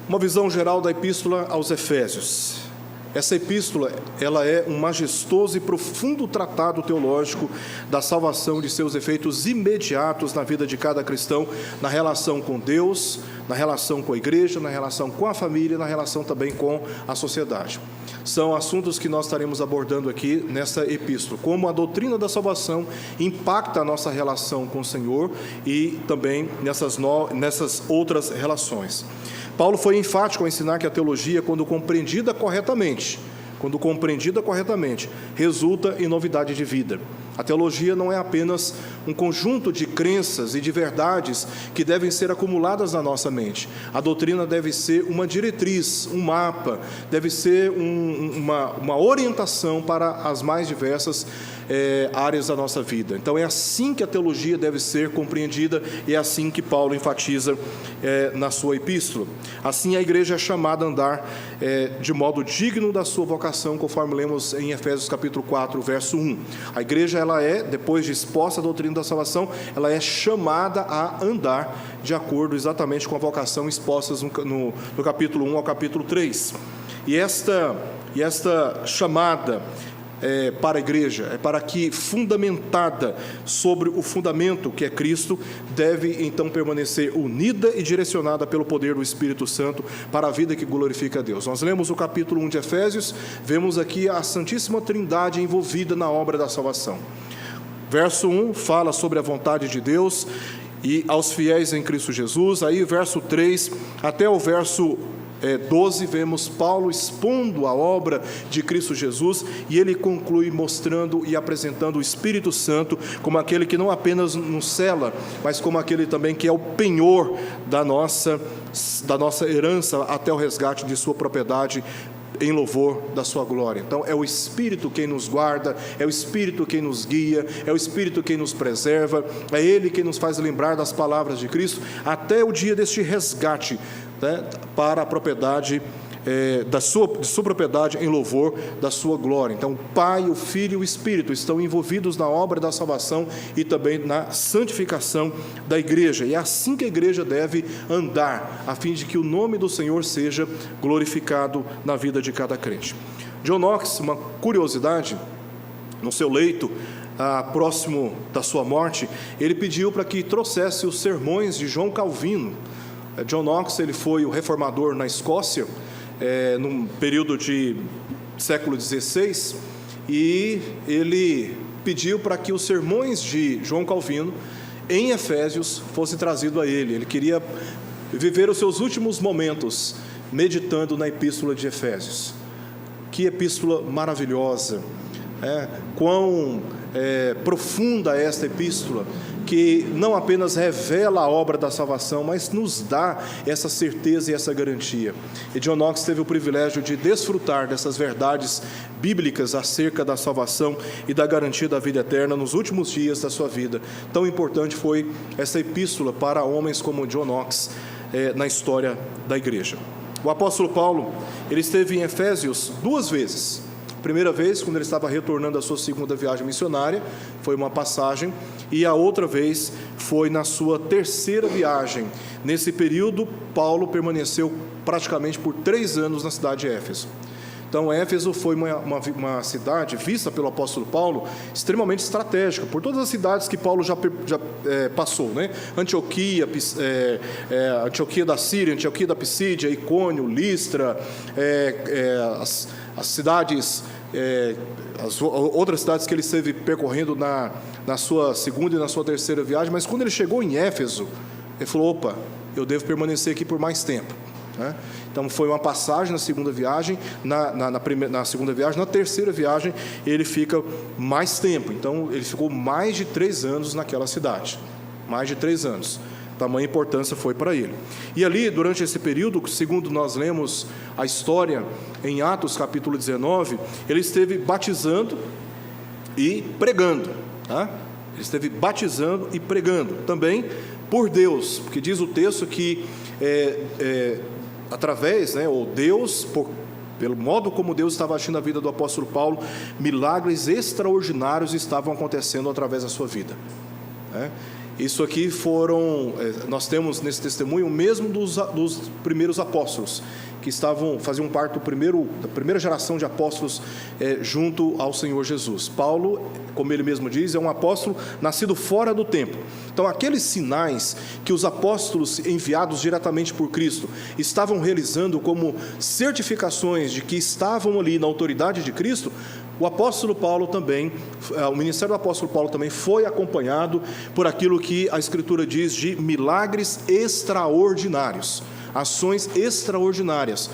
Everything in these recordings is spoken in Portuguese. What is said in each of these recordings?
Uma visão geral da epístola aos Efésios. Essa epístola, ela é um majestoso e profundo tratado teológico da salvação de seus efeitos imediatos na vida de cada cristão, na relação com Deus, na relação com a igreja, na relação com a família, na relação também com a sociedade. São assuntos que nós estaremos abordando aqui nessa epístola, como a doutrina da salvação impacta a nossa relação com o Senhor e também nessas outras relações. Paulo foi enfático ao ensinar que a teologia, quando compreendida corretamente, resulta em novidade de vida. A teologia não é apenas um conjunto de crenças e de verdades que devem ser acumuladas na nossa mente. A doutrina deve ser uma diretriz, um mapa, deve ser uma orientação para as mais diversas áreas da nossa vida. Então é assim que a teologia deve ser compreendida e é assim que Paulo enfatiza na sua epístola. Assim a igreja é chamada a andar de modo digno da sua vocação, conforme lemos em Efésios capítulo 4, verso 1. A igreja, ela depois de exposta a doutrina da salvação, ela é chamada a andar de acordo exatamente com a vocação expostas no capítulo 1 ao capítulo 3. E esta chamada para a igreja, é para que, fundamentada sobre o fundamento que é Cristo, deve então permanecer unida e direcionada pelo poder do Espírito Santo para a vida que glorifica a Deus. Nós lemos o capítulo 1 de Efésios, vemos aqui a Santíssima Trindade envolvida na obra da salvação. Verso 1 fala sobre a vontade de Deus e aos fiéis em Cristo Jesus. Aí verso 3 até o verso 12, vemos Paulo expondo a obra de Cristo Jesus, e ele conclui mostrando e apresentando o Espírito Santo como aquele que não apenas nos cela, mas como aquele também que é o penhor da nossa herança até o resgate de sua propriedade, em louvor da sua glória. Então é o Espírito quem nos guarda, é o Espírito quem nos guia, é o Espírito quem nos preserva, é Ele quem nos faz lembrar das palavras de Cristo até o dia deste resgate, né, para a propriedade de sua propriedade em louvor da sua glória. Então o Pai, o Filho e o Espírito estão envolvidos na obra da salvação e também na santificação da igreja, e é assim que a igreja deve andar, a fim de que o nome do Senhor seja glorificado na vida de cada crente. John Knox, uma curiosidade, no seu leito, próximo da sua morte, ele pediu para que trouxesse os sermões de João Calvino. John Knox, ele foi o reformador na Escócia, num período de século XVI, e ele pediu para que os sermões de João Calvino em Efésios fossem trazidos a ele. Ele queria viver os seus últimos momentos meditando na epístola de Efésios. Que epístola maravilhosa, quão profunda é esta epístola, que não apenas revela a obra da salvação, mas nos dá essa certeza e essa garantia. E John Knox teve o privilégio de desfrutar dessas verdades bíblicas acerca da salvação e da garantia da vida eterna nos últimos dias da sua vida. Tão importante foi essa epístola para homens como John Knox na história da igreja. O apóstolo Paulo, ele esteve em Efésios 2 vezes. Primeira vez, quando ele estava retornando à sua segunda viagem missionária, foi uma passagem, e a outra vez foi na sua terceira viagem. Nesse período, Paulo permaneceu praticamente por 3 anos na cidade de Éfeso. Então, Éfeso foi uma cidade vista pelo apóstolo Paulo extremamente estratégica, por todas as cidades que Paulo já passou, né? Antioquia da Síria, Antioquia da Pisídia, Icônio, Listra, as cidades, as outras cidades que ele esteve percorrendo na sua segunda e na sua terceira viagem. Mas quando ele chegou em Éfeso, ele falou: opa, eu devo permanecer aqui por mais tempo, né? Então foi uma passagem na segunda viagem, na segunda viagem. Na terceira viagem ele fica mais tempo. Então ele ficou mais de 3 anos naquela cidade, mais de 3 anos. Tamanha importância foi para ele. E ali, durante esse período, segundo nós lemos a história em Atos capítulo 19, ele esteve batizando e pregando, tá? Ele esteve batizando e pregando também por Deus, porque diz o texto que através, ou Deus, pelo modo como Deus estava agindo na vida do apóstolo Paulo, milagres extraordinários estavam acontecendo através da sua vida, né? Isso aqui nós temos nesse testemunho o mesmo dos primeiros apóstolos, que faziam parte da primeira geração de apóstolos junto ao Senhor Jesus. Paulo, como ele mesmo diz, é um apóstolo nascido fora do tempo. Então, aqueles sinais que os apóstolos enviados diretamente por Cristo estavam realizando como certificações de que estavam ali na autoridade de Cristo, o apóstolo Paulo também, o ministério do apóstolo Paulo também foi acompanhado por aquilo que a Escritura diz de milagres extraordinários. Ações extraordinárias,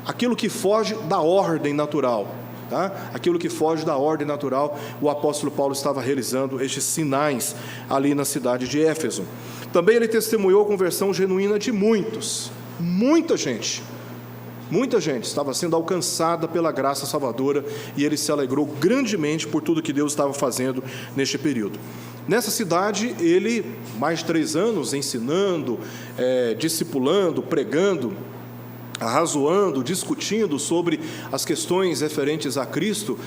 aquilo que foge da ordem natural, tá? Aquilo que foge da ordem natural, o apóstolo Paulo estava realizando estes sinais ali na cidade de Éfeso. Também ele testemunhou a conversão genuína de muita gente estava sendo alcançada pela graça salvadora, e ele se alegrou grandemente por tudo que Deus estava fazendo neste período. Nessa cidade, ele, mais de 3 anos, ensinando, discipulando, pregando, arrazoando, discutindo sobre as questões referentes a Cristo,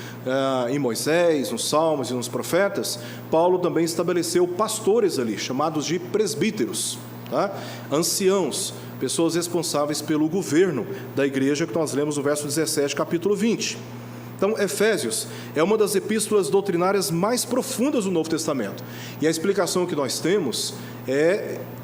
em Moisés, nos Salmos e nos Profetas. Paulo também estabeleceu pastores ali, chamados de presbíteros, tá? Anciãos, pessoas responsáveis pelo governo da igreja, que nós lemos no verso 17, capítulo 20. Então, Efésios é uma das epístolas doutrinárias mais profundas do Novo Testamento. E a explicação que nós temos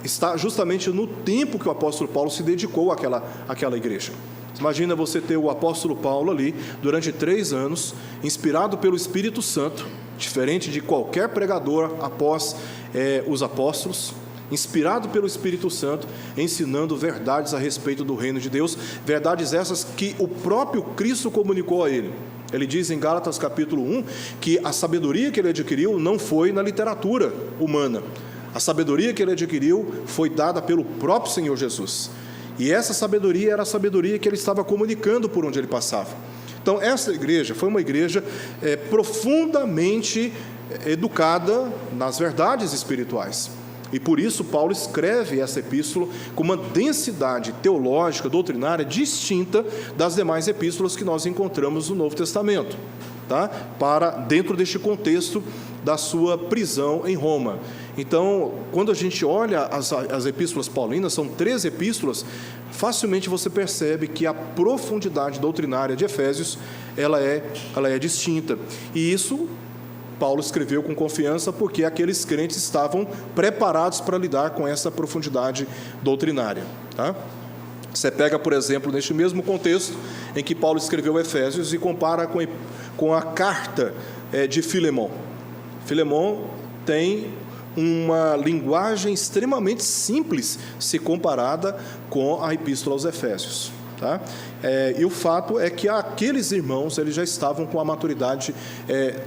está justamente no tempo que o apóstolo Paulo se dedicou àquela igreja. Imagina você ter o apóstolo Paulo ali, durante 3 anos, inspirado pelo Espírito Santo, diferente de qualquer pregador após os apóstolos, inspirado pelo Espírito Santo, ensinando verdades a respeito do reino de Deus, verdades essas que o próprio Cristo comunicou a ele. Ele diz em Gálatas capítulo 1, que a sabedoria que ele adquiriu não foi na literatura humana. A sabedoria que ele adquiriu foi dada pelo próprio Senhor Jesus. E essa sabedoria era a sabedoria que ele estava comunicando por onde ele passava. Então, essa igreja foi uma igreja profundamente educada nas verdades espirituais. E por isso Paulo escreve essa epístola com uma densidade teológica, doutrinária, distinta das demais epístolas que nós encontramos no Novo Testamento, tá? Dentro deste contexto da sua prisão em Roma. Então, quando a gente olha as epístolas paulinas, são 3 epístolas, facilmente você percebe que a profundidade doutrinária de Efésios, ela é distinta. E isso Paulo escreveu com confiança porque aqueles crentes estavam preparados para lidar com essa profundidade doutrinária, tá? Você pega, por exemplo, neste mesmo contexto em que Paulo escreveu Efésios e compara com a carta de Filemão. Filemão tem uma linguagem extremamente simples se comparada com a epístola aos Efésios, tá? E o fato é que aqueles irmãos eles já estavam com a maturidade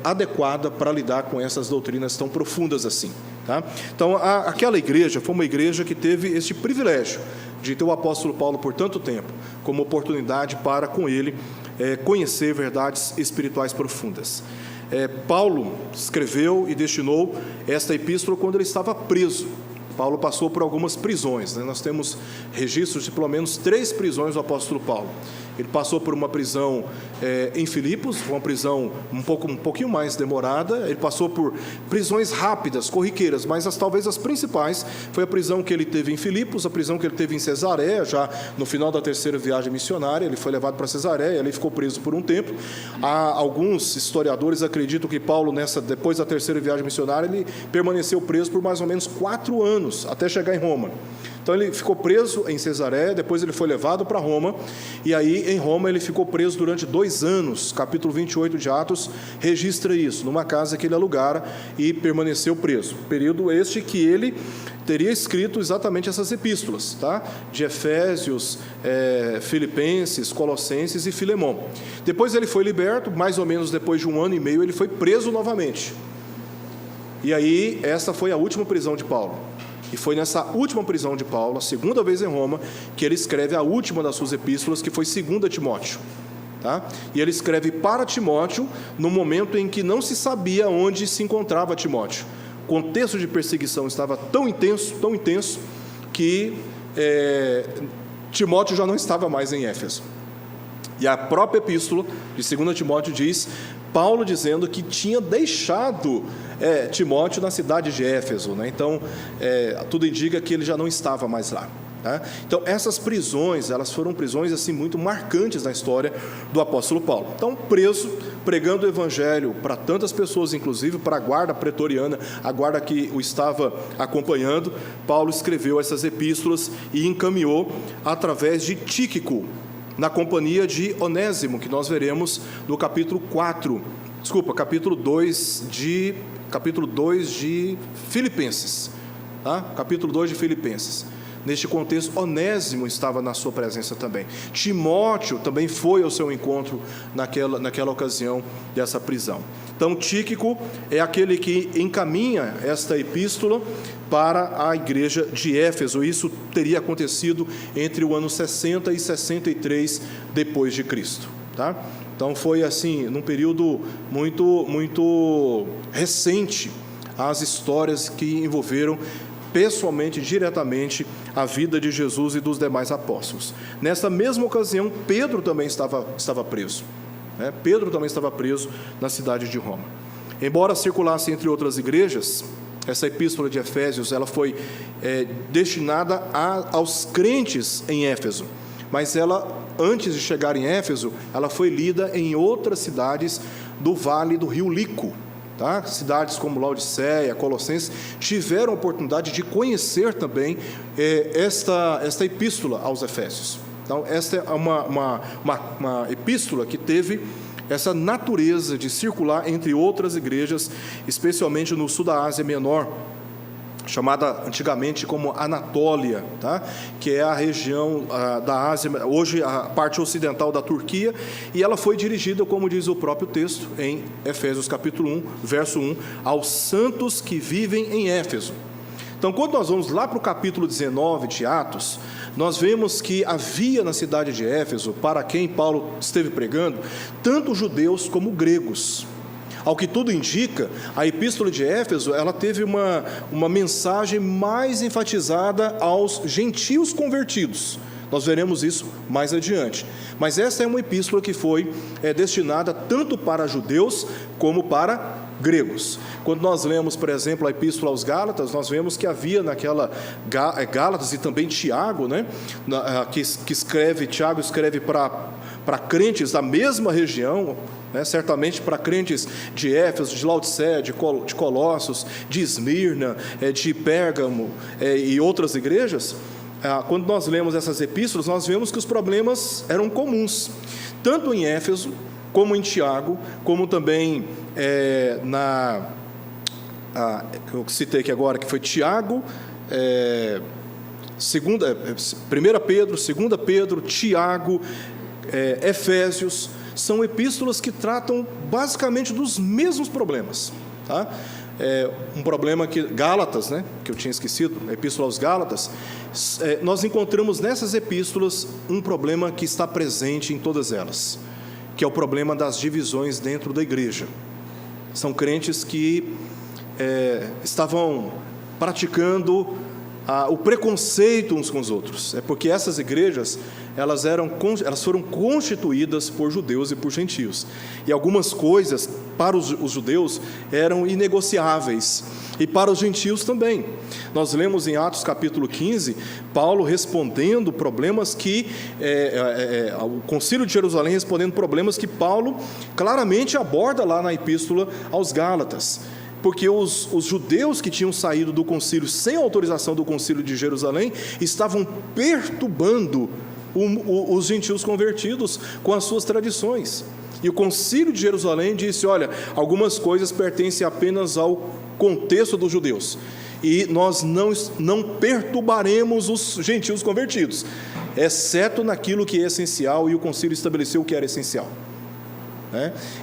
adequada para lidar com essas doutrinas tão profundas assim, tá? Então, aquela igreja foi uma igreja que teve este privilégio de ter o apóstolo Paulo por tanto tempo, como oportunidade para, com ele, conhecer verdades espirituais profundas. Paulo escreveu e destinou esta epístola quando ele estava preso. Paulo passou por algumas prisões, né? Nós temos registros de pelo menos 3 prisões do apóstolo Paulo. Ele passou por uma prisão em Filipos, uma prisão um pouquinho mais demorada. Ele passou por prisões rápidas, corriqueiras, mas talvez as principais foi a prisão que ele teve em Filipos, a prisão que ele teve em Cesareia, já no final da 3ª viagem missionária. Ele foi levado para Cesareia, ali ficou preso por um tempo. Alguns historiadores acreditam que Paulo, depois da 3ª viagem missionária, ele permaneceu preso por mais ou menos 4 anos, até chegar em Roma. Então ele ficou preso em Cesareia, depois ele foi levado para Roma, e aí em Roma ele ficou preso durante 2 anos. Capítulo 28 de Atos registra isso, numa casa que ele alugara, e permaneceu preso. Período este que ele teria escrito exatamente essas epístolas, tá? De Efésios, Filipenses, Colossenses e Filemão. Depois ele foi liberto, mais ou menos depois de 1 ano e meio ele foi preso novamente. E aí essa foi a última prisão de Paulo. E foi nessa última prisão de Paulo, a 2ª vez em Roma, que ele escreve a última das suas epístolas, que foi 2 Timóteo. Tá? E ele escreve para Timóteo no momento em que não se sabia onde se encontrava Timóteo. O contexto de perseguição estava tão intenso, que Timóteo já não estava mais em Éfeso. E a própria epístola de 2 Timóteo diz Paulo dizendo que tinha deixado Timóteo na cidade de Éfeso, né? Então, tudo indica que ele já não estava mais lá. Então, essas prisões, elas foram prisões assim, muito marcantes na história do apóstolo Paulo. Então, preso, pregando o evangelho para tantas pessoas, inclusive para a guarda pretoriana, a guarda que o estava acompanhando, Paulo escreveu essas epístolas e encaminhou através de Tíquico, na companhia de Onésimo, que nós veremos no capítulo 2 de Filipenses. Capítulo 2 de Filipenses. Neste contexto, Onésimo estava na sua presença também. Timóteo também foi ao seu encontro naquela ocasião dessa prisão. Então, Tíquico é aquele que encaminha esta epístola para a igreja de Éfeso. Isso teria acontecido entre o ano 60 e 63 depois de Cristo. Então, foi assim, num período muito recente, as histórias que envolveram pessoalmente, diretamente, a vida de Jesus e dos demais apóstolos. Nessa mesma ocasião, Pedro também estava preso. Pedro também estava preso na cidade de Roma. Embora circulasse entre outras igrejas, essa epístola de Efésios ela foi destinada aos crentes em Éfeso. Mas ela, antes de chegar em Éfeso, ela foi lida em outras cidades do vale do rio Lico. Cidades como Laodiceia, Colossenses, tiveram a oportunidade de conhecer também esta epístola aos Efésios. Então, esta é uma epístola que teve essa natureza de circular entre outras igrejas, especialmente no sul da Ásia Menor, chamada antigamente como Anatólia, que é a região da Ásia, hoje a parte ocidental da Turquia, e ela foi dirigida, como diz o próprio texto, em Efésios capítulo 1, verso 1, aos santos que vivem em Éfeso. Então, quando nós vamos lá para o capítulo 19 de Atos, nós vemos que havia na cidade de Éfeso, para quem Paulo esteve pregando, tanto judeus como gregos. Ao que tudo indica, a epístola de Éfeso, ela teve uma mensagem mais enfatizada aos gentios convertidos. Nós veremos isso mais adiante. Mas essa é uma epístola que foi destinada tanto para judeus como para gregos. Quando nós lemos, por exemplo, a epístola aos Gálatas, nós vemos que havia naquela Gálatas e também Tiago, Tiago escreve para crentes da mesma região, certamente para crentes de Éfeso, de Laodiceia, de Colossos, de Esmirna, de Pérgamo e outras igrejas. Quando nós lemos essas epístolas, nós vemos que os problemas eram comuns, tanto em Éfeso, como em Tiago, como também eu citei aqui agora, que foi Tiago, 1 Pedro, 2 Pedro, Tiago, Efésios. São epístolas que tratam basicamente dos mesmos problemas. Um problema que Gálatas, que eu tinha esquecido, a epístola aos Gálatas, nós encontramos nessas epístolas um problema que está presente em todas elas, que é o problema das divisões dentro da igreja. São crentes que estavam praticando o preconceito uns com os outros. É porque essas igrejas, elas foram constituídas por judeus e por gentios. E algumas coisas, para os judeus, eram inegociáveis. E para os gentios também. Nós lemos em Atos capítulo 15, Paulo respondendo problemas que... o Concílio de Jerusalém respondendo problemas que Paulo claramente aborda lá na epístola aos Gálatas. Porque os judeus que tinham saído do concílio sem autorização do concílio de Jerusalém estavam perturbando os gentios convertidos com as suas tradições. E o concílio de Jerusalém disse: olha, algumas coisas pertencem apenas ao contexto dos judeus, e nós não perturbaremos os gentios convertidos, exceto naquilo que é essencial, e o concílio estabeleceu o que era essencial.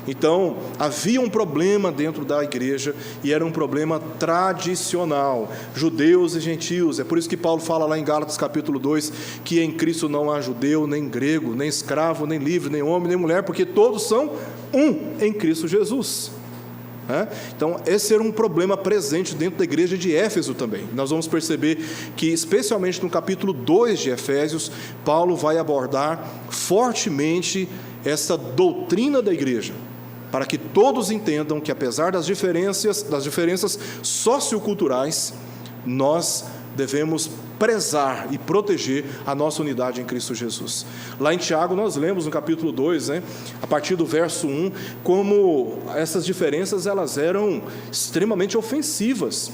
Então, havia um problema dentro da igreja, e era um problema tradicional, judeus e gentios. É por isso que Paulo fala lá em Gálatas capítulo 2, que em Cristo não há judeu, nem grego, nem escravo, nem livre, nem homem, nem mulher, porque todos são um em Cristo Jesus. Então, esse era um problema presente dentro da igreja de Éfeso também. Nós vamos perceber que, especialmente no capítulo 2 de Efésios, Paulo vai abordar fortemente essa doutrina da igreja, para que todos entendam que, apesar das diferenças socioculturais, nós devemos prezar e proteger a nossa unidade em Cristo Jesus. Lá em Tiago nós lemos no capítulo 2, a partir do verso 1, como essas diferenças elas eram extremamente ofensivas.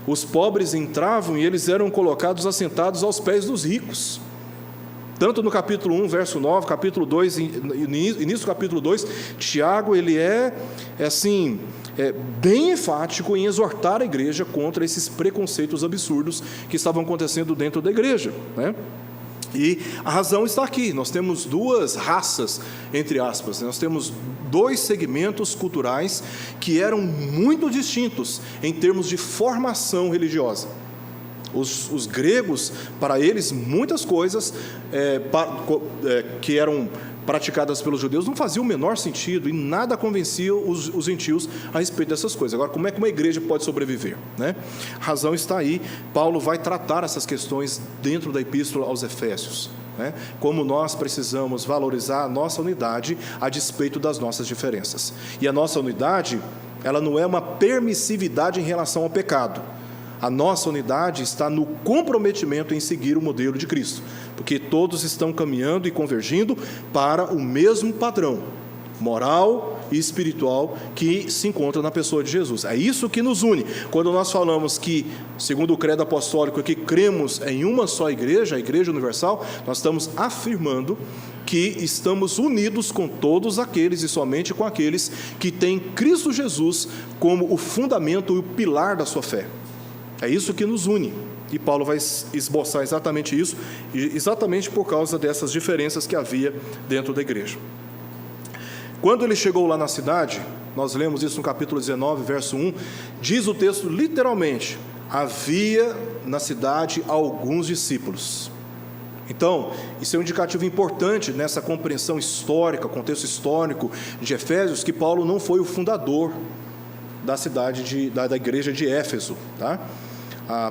Os pobres entravam e eles eram colocados assentados aos pés dos ricos. Tanto no capítulo 1, verso 9, capítulo 2, início do capítulo 2, Tiago ele é bem enfático em exortar a igreja contra esses preconceitos absurdos que estavam acontecendo dentro da igreja, né? E a razão está aqui. Nós temos duas raças, entre aspas, nós temos dois segmentos culturais que eram muito distintos em termos de formação religiosa. Os gregos, para eles, muitas coisas que eram praticadas pelos judeus não faziam o menor sentido e nada convencia os gentios a respeito dessas coisas. Agora, como é que uma igreja pode sobreviver, né? A razão está aí. Paulo vai tratar essas questões dentro da epístola aos Efésios, né? Como nós precisamos valorizar a nossa unidade a despeito das nossas diferenças. E a nossa unidade, ela não é uma permissividade em relação ao pecado. A nossa unidade está no comprometimento em seguir o modelo de Cristo, porque todos estão caminhando e convergindo para o mesmo padrão moral e espiritual que se encontra na pessoa de Jesus. É isso que nos une. Quando nós falamos que, segundo o credo apostólico, que cremos em uma só igreja, a Igreja Universal, nós estamos afirmando que estamos unidos com todos aqueles e somente com aqueles que têm Cristo Jesus como o fundamento e o pilar da sua fé. É isso que nos une, e Paulo vai esboçar exatamente isso, exatamente por causa dessas diferenças que havia dentro da igreja. Quando ele chegou lá na cidade, nós lemos isso no capítulo 19, verso 1, diz o texto literalmente: havia na cidade alguns discípulos. Então, isso é um indicativo importante nessa compreensão histórica, contexto histórico de Efésios, que Paulo não foi o fundador da cidade da igreja de Éfeso, tá?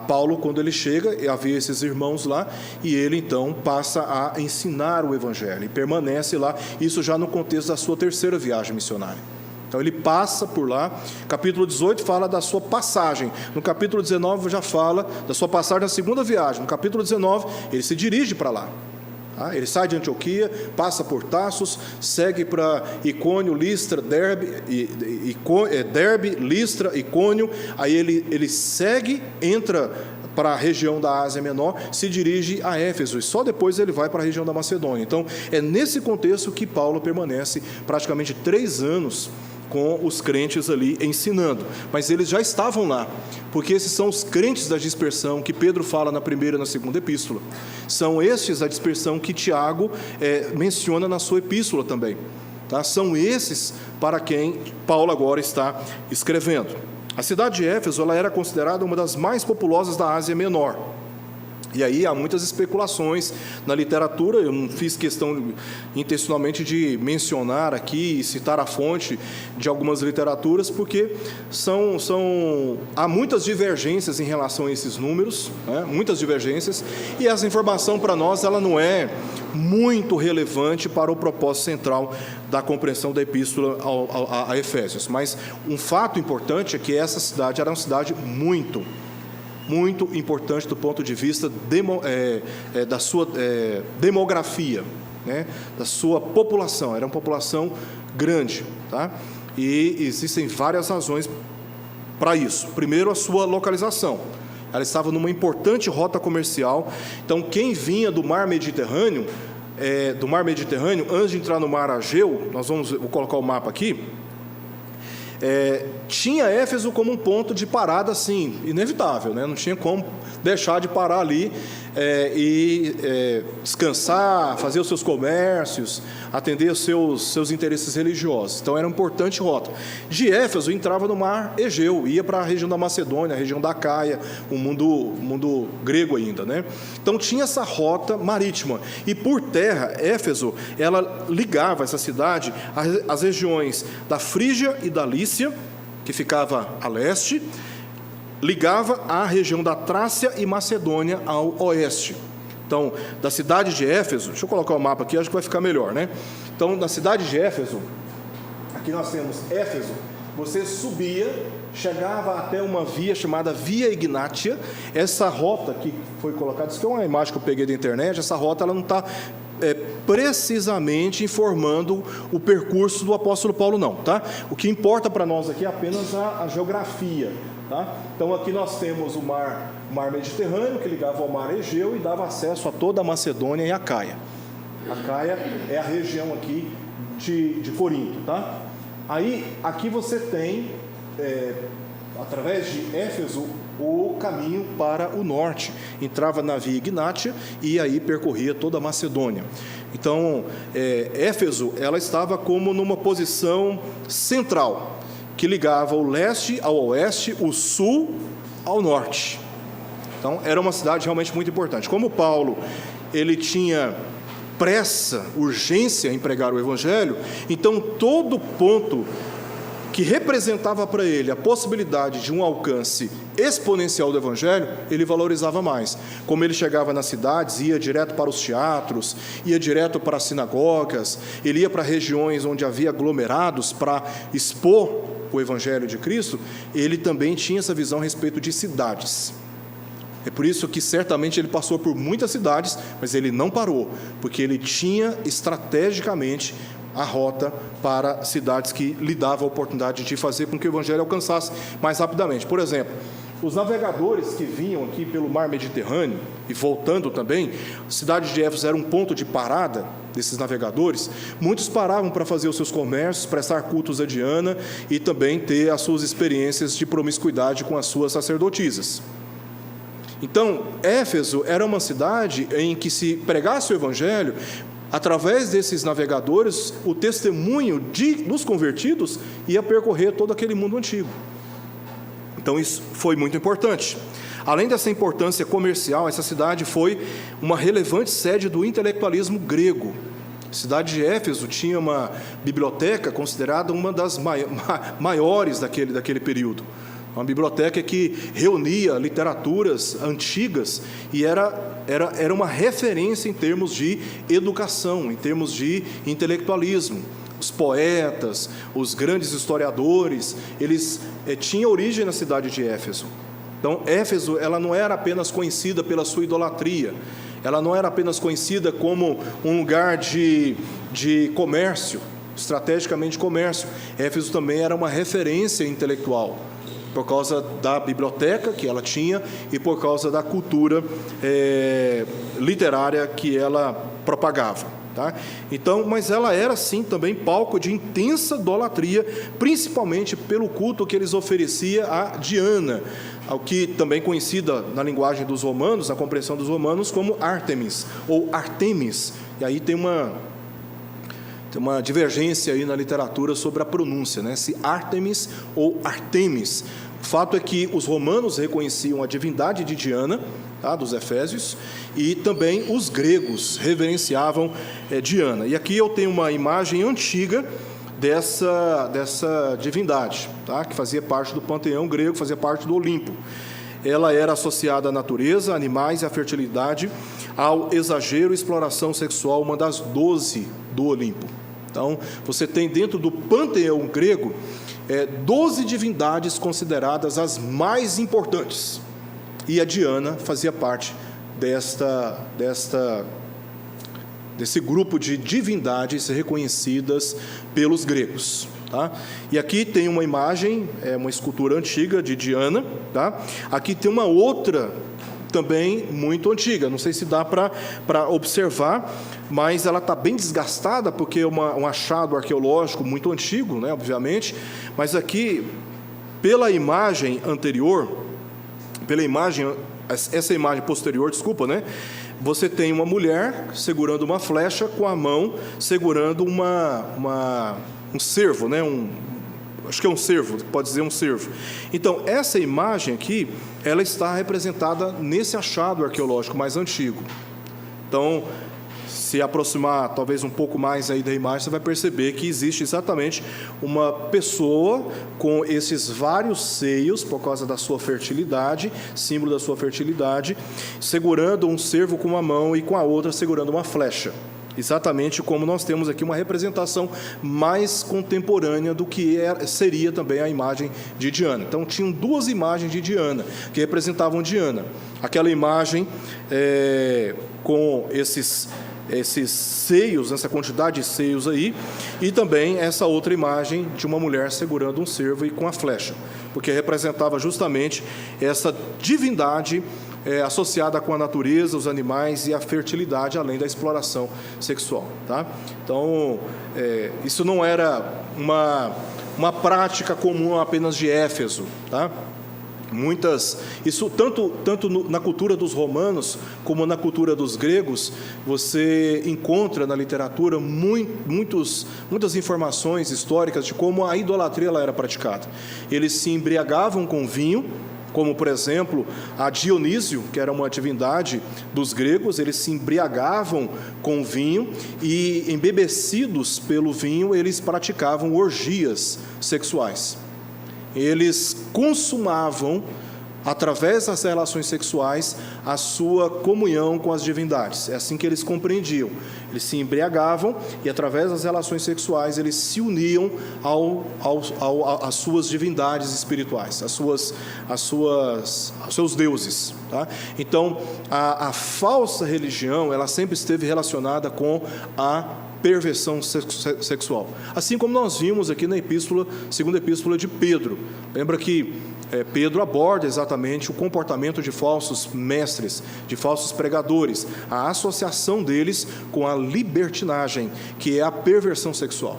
Paulo, quando ele chega, havia esses irmãos lá, e ele então passa a ensinar o evangelho, e permanece lá, isso já no contexto da sua terceira viagem missionária. Então ele passa por lá. Capítulo 18 fala da sua passagem, no capítulo 19 já fala da sua passagem na segunda viagem, no capítulo 19 ele se dirige para lá. Ele sai de Antioquia, passa por Tassos, segue para Icônio, Listra, Derbe, Listra, Icônio, aí ele segue, entra para a região da Ásia Menor, se dirige a Éfeso, e só depois ele vai para a região da Macedônia. Então, é nesse contexto que Paulo permanece praticamente 3 anos com os crentes ali ensinando, mas eles já estavam lá, porque esses são os crentes da dispersão que Pedro fala na primeira e na segunda epístola, são estes a dispersão que Tiago menciona na sua epístola também, tá? São esses para quem Paulo agora está escrevendo. A cidade de Éfeso ela era considerada uma das mais populosas da Ásia Menor. E aí há muitas especulações na literatura, eu não fiz questão intencionalmente de mencionar aqui e citar a fonte de algumas literaturas, porque há muitas divergências em relação a esses números, né? Muitas divergências, e essa informação para nós ela não é muito relevante para o propósito central da compreensão da epístola a Efésios. Mas um fato importante é que essa cidade era uma cidade muito importante do ponto de vista da sua demografia, né? Da sua população. Era uma população grande, tá? E existem várias razões para isso. Primeiro, a sua localização. Ela estava numa importante rota comercial. Então, quem vinha do mar Mediterrâneo, antes de entrar no mar Ageu, vou colocar o mapa aqui, tinha Éfeso como um ponto de parada, assim, inevitável, né? Não tinha como deixar de parar ali e descansar, fazer os seus comércios, atender os seus interesses religiosos. Então era uma importante rota. De Éfeso entrava no mar Egeu, ia para a região da Macedônia, a região da Caia, o mundo grego ainda, né? Então tinha essa rota marítima, e por terra Éfeso ela ligava essa cidade às regiões da Frígia e da Lícia, que ficava a leste, ligava a região da Trácia e Macedônia ao oeste. Então, da cidade de Éfeso, deixa eu colocar o mapa aqui, acho que vai ficar melhor, né? Então, na cidade de Éfeso, aqui nós temos Éfeso, você subia, chegava até uma via chamada Via Ignátia. Essa rota que foi colocada, isso que é uma imagem que eu peguei da internet, essa rota ela não está precisamente informando o percurso do apóstolo Paulo, não, tá? O que importa para nós aqui é apenas a geografia, tá? Então aqui nós temos o mar Mediterrâneo, que ligava ao mar Egeu e dava acesso a toda a Macedônia e a Caia. A Caia é a região aqui de Corinto, tá? Aí, aqui você tem, através de Éfeso, o caminho para o norte. Entrava na Via Ignátia e aí percorria toda a Macedônia. Então, Éfeso, ela estava como numa posição central, que ligava o leste ao oeste, o sul ao norte. Então, era uma cidade realmente muito importante. Como Paulo, ele tinha pressa, urgência em pregar o Evangelho, então todo ponto que representava para ele a possibilidade de um alcance exponencial do Evangelho, ele valorizava mais. Como ele chegava nas cidades, ia direto para os teatros, ia direto para as sinagogas, ele ia para regiões onde havia aglomerados para expor o Evangelho de Cristo, ele também tinha essa visão a respeito de cidades. É por isso que certamente ele passou por muitas cidades, mas ele não parou, porque ele tinha estrategicamente a rota para cidades que lhe davam a oportunidade de fazer com que o Evangelho alcançasse mais rapidamente. Por exemplo, os navegadores que vinham aqui pelo mar Mediterrâneo, e voltando também, a cidade de Éfeso era um ponto de parada desses navegadores. Muitos paravam para fazer os seus comércios, prestar cultos a Diana e também ter as suas experiências de promiscuidade com as suas sacerdotisas. Então, Éfeso era uma cidade em que, se pregasse o Evangelho, através desses navegadores, o testemunho dos convertidos ia percorrer todo aquele mundo antigo. Então, isso foi muito importante. Além dessa importância comercial, essa cidade foi uma relevante sede do intelectualismo grego. A cidade de Éfeso tinha uma biblioteca considerada uma das maiores daquele período. Uma biblioteca que reunia literaturas antigas e era uma referência em termos de educação, em termos de intelectualismo. Os poetas, os grandes historiadores, eles tinham origem na cidade de Éfeso. Então, Éfeso, ela não era apenas conhecida pela sua idolatria, ela não era apenas conhecida como um lugar de comércio, estrategicamente comércio. Éfeso também era uma referência intelectual, por causa da biblioteca que ela tinha e por causa da cultura literária que ela propagava, tá? Então, mas ela era sim também palco de intensa idolatria, principalmente pelo culto que eles ofereciam a Diana, ao que também conhecida na linguagem dos romanos, na compreensão dos romanos, como Ártemis ou Artemis. E aí tem uma divergência aí na literatura sobre a pronúncia, né? Se Ártemis ou Artemis. O fato é que os romanos reconheciam a divindade de Diana, tá, dos Efésios, e também os gregos reverenciavam Diana. E aqui eu tenho uma imagem antiga dessa divindade, tá, que fazia parte do panteão grego, fazia parte do Olimpo. Ela era associada à natureza, animais e à fertilidade, ao exagero e exploração sexual, uma das 12 do Olimpo. Então, você tem dentro do panteão grego 12 divindades consideradas as mais importantes. E a Diana fazia parte desse grupo de divindades reconhecidas pelos gregos. Tá? E aqui tem uma imagem, uma escultura antiga de Diana. Tá? Aqui tem uma outra também muito antiga, não sei se dá para observar, mas ela está bem desgastada, porque é um achado arqueológico muito antigo, né, obviamente, mas aqui, pela imagem anterior, essa imagem posterior, desculpa, né, você tem uma mulher segurando uma flecha com a mão, segurando um cervo, né, acho que é um cervo, pode dizer um cervo. Então, essa imagem aqui, ela está representada nesse achado arqueológico mais antigo. Então, se aproximar talvez um pouco mais aí da imagem, você vai perceber que existe exatamente uma pessoa com esses vários seios, por causa da sua fertilidade, símbolo da sua fertilidade, segurando um cervo com uma mão e com a outra segurando uma flecha. exatamente como nós temos aqui uma representação mais contemporânea do que seria também a imagem de Diana. Então, tinham duas imagens de Diana, que representavam Diana. Aquela imagem com esses seios, essa quantidade de seios aí, e também essa outra imagem de uma mulher segurando um cervo e com a flecha, porque representava justamente essa divindade associada com a natureza, os animais e a fertilidade, além da exploração sexual, tá? Então, isso não era uma prática comum apenas de Éfeso, tá? Isso tanto na cultura dos romanos como na cultura dos gregos, você encontra na literatura muitas informações históricas de como a idolatria ela era praticada. Eles se embriagavam com vinho, como, por exemplo, a Dionísio, que era uma divindade dos gregos. Eles se embriagavam com vinho e, embebecidos pelo vinho, eles praticavam orgias sexuais. Eles consumavam, através das relações sexuais, a sua comunhão com as divindades. É assim que eles compreendiam. Eles se embriagavam e, através das relações sexuais, eles se uniam às suas divindades espirituais, aos seus deuses, tá? Então, a falsa religião, ela sempre esteve relacionada com a perversão sexual. Assim como nós vimos aqui na segunda epístola de Pedro. Lembra que Pedro aborda exatamente o comportamento de falsos mestres, de falsos pregadores, a associação deles com a libertinagem, que é a perversão sexual.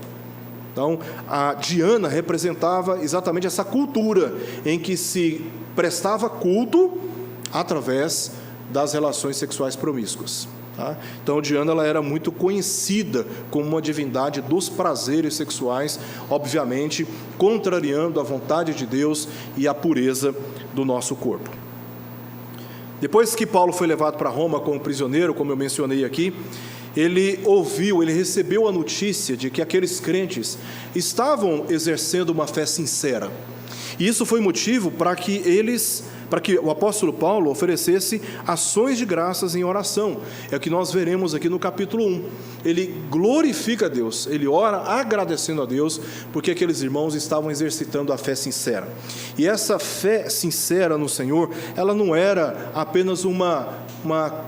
Então, a Diana representava exatamente essa cultura em que se prestava culto através das relações sexuais promíscuas. Tá? Então, Diana ela era muito conhecida como uma divindade dos prazeres sexuais, obviamente contrariando a vontade de Deus e a pureza do nosso corpo. Depois que Paulo foi levado para Roma como prisioneiro, como eu mencionei aqui, ele recebeu a notícia de que aqueles crentes estavam exercendo uma fé sincera. E isso foi motivo para que o apóstolo Paulo oferecesse ações de graças em oração. É o que nós veremos aqui no capítulo 1. Ele glorifica a Deus, ele ora agradecendo a Deus, porque aqueles irmãos estavam exercitando a fé sincera. E essa fé sincera no Senhor, ela não era apenas uma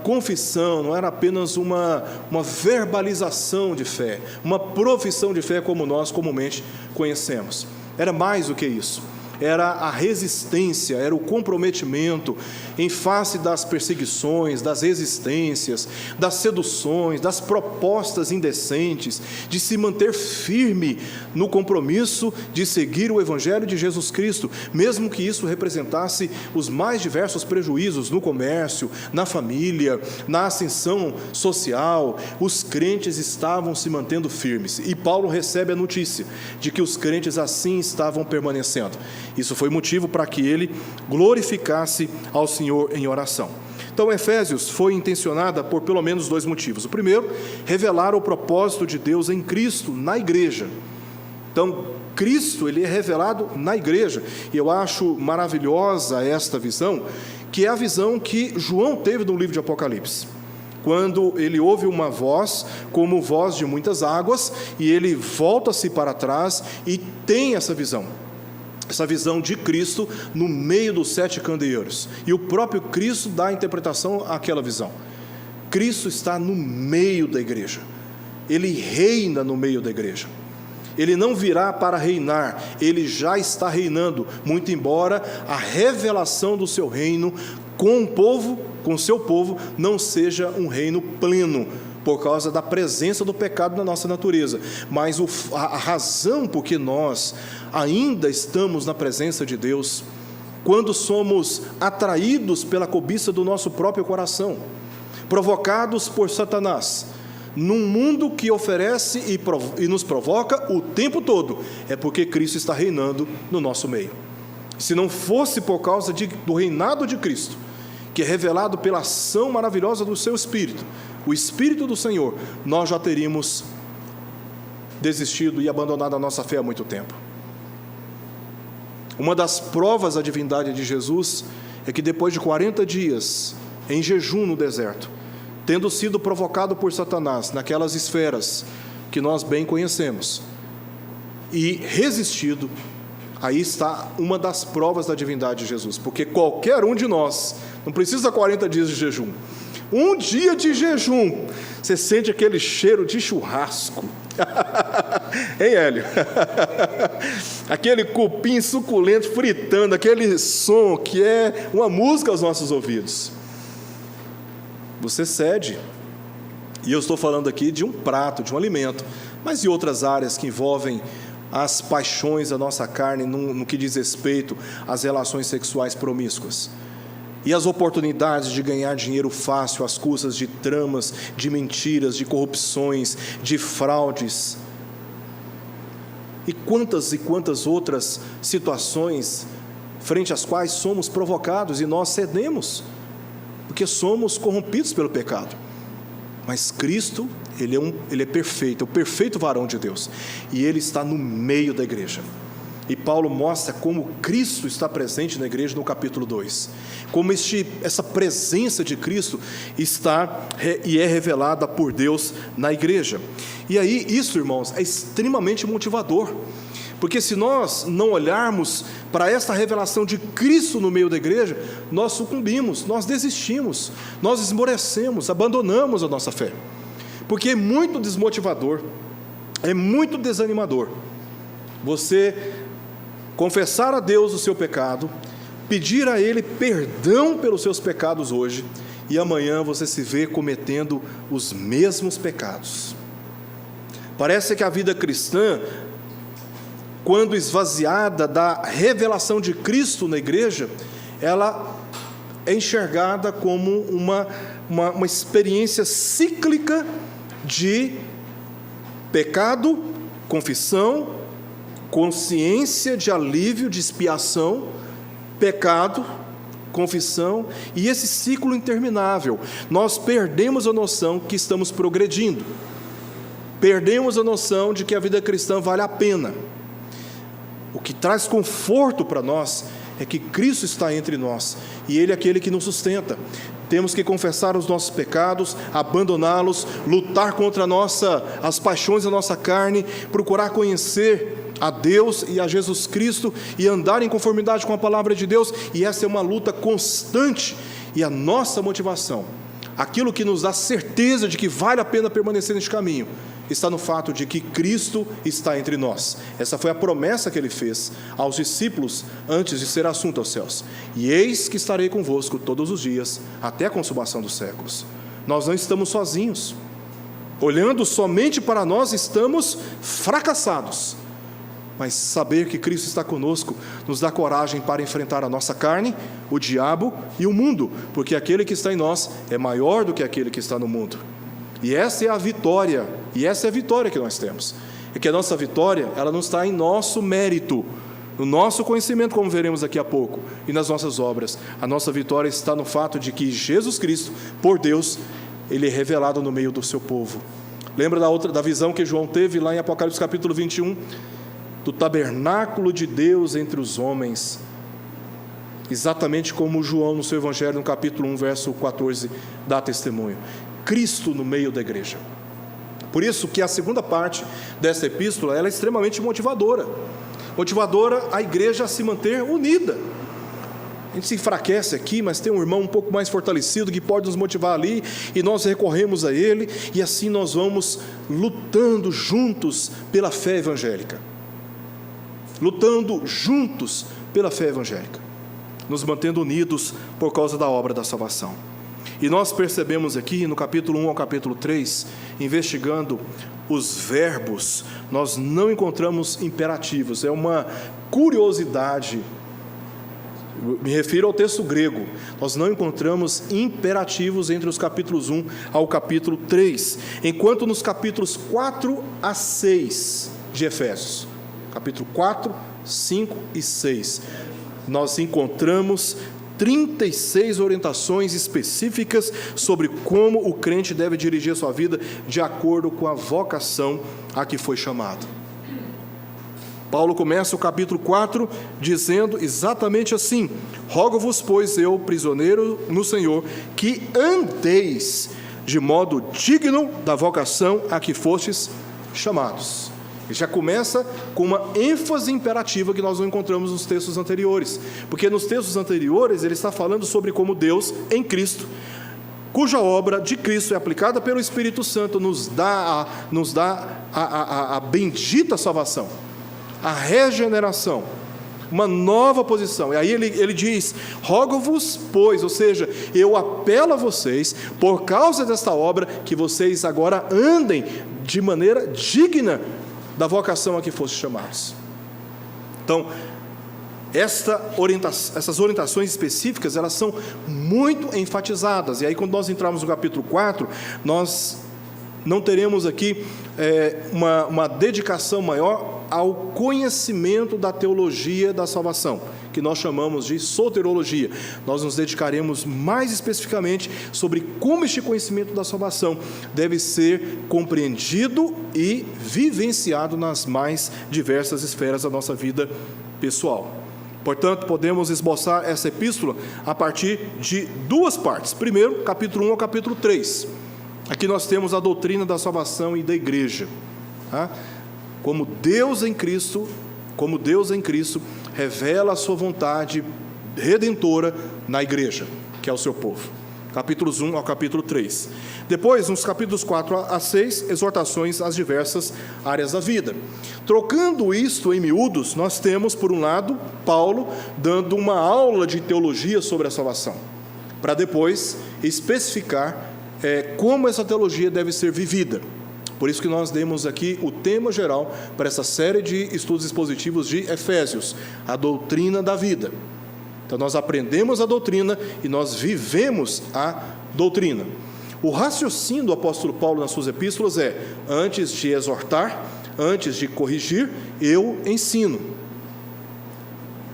confissão, não era apenas uma verbalização de fé, uma profissão de fé como nós comumente conhecemos. Era mais do que isso. Era a resistência, era o comprometimento em face das perseguições, das resistências, das seduções, das propostas indecentes, de se manter firme no compromisso de seguir o Evangelho de Jesus Cristo, mesmo que isso representasse os mais diversos prejuízos no comércio, na família, na ascensão social. Os crentes estavam se mantendo firmes, e Paulo recebe a notícia de que os crentes assim estavam permanecendo. Isso foi motivo para que ele glorificasse ao Senhor em oração. Então, Efésios foi intencionada por pelo menos dois motivos. O primeiro, revelar o propósito de Deus em Cristo, na igreja. Então, Cristo, ele é revelado na igreja. E eu acho maravilhosa esta visão, que é a visão que João teve no livro de Apocalipse. Quando ele ouve uma voz, como voz de muitas águas, e ele volta-se para trás e tem essa visão de Cristo no meio dos 7 candeeiros. E o próprio Cristo dá a interpretação àquela visão. Cristo está no meio da igreja. Ele reina no meio da igreja. Ele não virá para reinar, ele já está reinando, muito embora a revelação do seu reino com o seu povo, não seja um reino pleno, por causa da presença do pecado na nossa natureza. Mas a razão por que nós ainda estamos na presença de Deus, quando somos atraídos pela cobiça do nosso próprio coração, provocados por Satanás, num mundo que oferece e nos provoca o tempo todo, é porque Cristo está reinando no nosso meio. Se não fosse por causa do reinado de Cristo, que é revelado pela ação maravilhosa do seu Espírito, o Espírito do Senhor, nós já teríamos desistido e abandonado a nossa fé há muito tempo. Uma das provas da divindade de Jesus é que depois de 40 dias em jejum no deserto, tendo sido provocado por Satanás naquelas esferas que nós bem conhecemos, e resistido, aí está uma das provas da divindade de Jesus, porque qualquer um de nós, não precisa 40 dias de jejum, um dia de jejum, você sente aquele cheiro de churrasco, hein, Hélio? Aquele cupim suculento fritando, aquele som que é uma música aos nossos ouvidos. Você cede, e eu estou falando aqui de um prato, de um alimento, mas e outras áreas que envolvem as paixões da nossa carne no que diz respeito às relações sexuais promíscuas. E as oportunidades de ganhar dinheiro fácil às custas de tramas, de mentiras, de corrupções, de fraudes. E quantas outras situações frente às quais somos provocados e nós cedemos, porque somos corrompidos pelo pecado. Mas Cristo, Ele é perfeito, é o perfeito varão de Deus, e Ele está no meio da igreja. E Paulo mostra como Cristo está presente na igreja no capítulo 2, como essa presença de Cristo está e é revelada por Deus na igreja. E aí isso, irmãos, é extremamente motivador, porque se nós não olharmos para esta revelação de Cristo no meio da igreja, nós sucumbimos, nós desistimos, nós esmorecemos, abandonamos a nossa fé, porque é muito desmotivador, é muito desanimador você confessar a Deus o seu pecado, pedir a Ele perdão pelos seus pecados hoje, e amanhã você se vê cometendo os mesmos pecados. Parece que a vida cristã, quando esvaziada da revelação de Cristo na igreja, ela é enxergada como uma experiência cíclica de pecado, confissão, consciência de alívio, de expiação, pecado, confissão, e esse ciclo interminável. Nós perdemos a noção que estamos progredindo, perdemos a noção de que a vida cristã vale a pena. O que traz conforto para nós é que Cristo está entre nós, e Ele é aquele que nos sustenta. Temos que confessar os nossos pecados, abandoná-los, lutar contra as paixões da nossa carne, procurar conhecer a Deus e a Jesus Cristo e andar em conformidade com a palavra de Deus, e essa é uma luta constante, e a nossa motivação, aquilo que nos dá certeza de que vale a pena permanecer neste caminho, está no fato de que Cristo está entre nós. Essa foi a promessa que Ele fez aos discípulos antes de ser assunto aos céus: e eis que estarei convosco todos os dias, até a consumação dos séculos. Nós não estamos sozinhos, olhando somente para nós estamos fracassados, mas saber que Cristo está conosco nos dá coragem para enfrentar a nossa carne, o diabo e o mundo, porque aquele que está em nós é maior do que aquele que está no mundo. E essa é a vitória, e essa é a vitória que nós temos. É que a nossa vitória, ela não está em nosso mérito, no nosso conhecimento, como veremos daqui a pouco, e nas nossas obras. A nossa vitória está no fato de que Jesus Cristo, por Deus, Ele é revelado no meio do seu povo. Lembra da visão que João teve lá em Apocalipse capítulo 21? Do tabernáculo de Deus entre os homens, exatamente como João no seu evangelho, no capítulo 1, verso 14, dá testemunho. Cristo no meio da igreja. Por isso que a segunda parte dessa epístola, ela é extremamente motivadora a igreja a se manter unida. A gente se enfraquece aqui, mas tem um irmão um pouco mais fortalecido que pode nos motivar ali, e nós recorremos a ele, e assim nós vamos lutando juntos pela fé evangélica, lutando juntos pela fé evangélica, nos mantendo unidos por causa da obra da salvação. E nós percebemos aqui no capítulo 1 ao capítulo 3, investigando os verbos, nós não encontramos imperativos. É uma curiosidade, me refiro ao texto grego, nós não encontramos imperativos entre os capítulos 1 ao capítulo 3, enquanto nos capítulos 4 a 6 de Efésios, capítulo 4, 5 e 6, nós encontramos 36 orientações específicas sobre como o crente deve dirigir a sua vida de acordo com a vocação a que foi chamado. Paulo começa o capítulo 4 dizendo exatamente assim: rogo-vos, pois eu, prisioneiro no Senhor, que andeis de modo digno da vocação a que fostes chamados. Ele já começa com uma ênfase imperativa que nós não encontramos nos textos anteriores, porque nos textos anteriores ele está falando sobre como Deus, em Cristo, cuja obra de Cristo é aplicada pelo Espírito Santo, nos dá a bendita salvação, a regeneração, uma nova posição. E aí ele diz: rogo-vos, pois, ou seja, eu apelo a vocês, por causa desta obra, que vocês agora andem de maneira digna da vocação a que fossem chamados. Então, essas orientações específicas, elas são muito enfatizadas. E aí, quando nós entrarmos no capítulo 4, nós não teremos aqui uma dedicação maior ao conhecimento da teologia da salvação, que nós chamamos de soterologia. Nós nos dedicaremos mais especificamente sobre como este conhecimento da salvação deve ser compreendido e vivenciado nas mais diversas esferas da nossa vida pessoal. Portanto, podemos esboçar essa epístola a partir de duas partes. Primeiro, capítulo 1 ao capítulo 3. Aqui nós temos a doutrina da salvação e da igreja. Como Deus em Cristo revela a sua vontade redentora na igreja, que é o seu povo. Capítulos 1 ao capítulo 3. Depois, nos capítulos 4 a 6, exortações às diversas áreas da vida. Trocando isto em miúdos, nós temos, por um lado, Paulo dando uma aula de teologia sobre a salvação, para depois especificar como essa teologia deve ser vivida. Por isso que nós demos aqui o tema geral para essa série de estudos expositivos de Efésios, a doutrina da vida. Então nós aprendemos a doutrina e nós vivemos a doutrina. O raciocínio do apóstolo Paulo nas suas epístolas é: antes de exortar, antes de corrigir, eu ensino.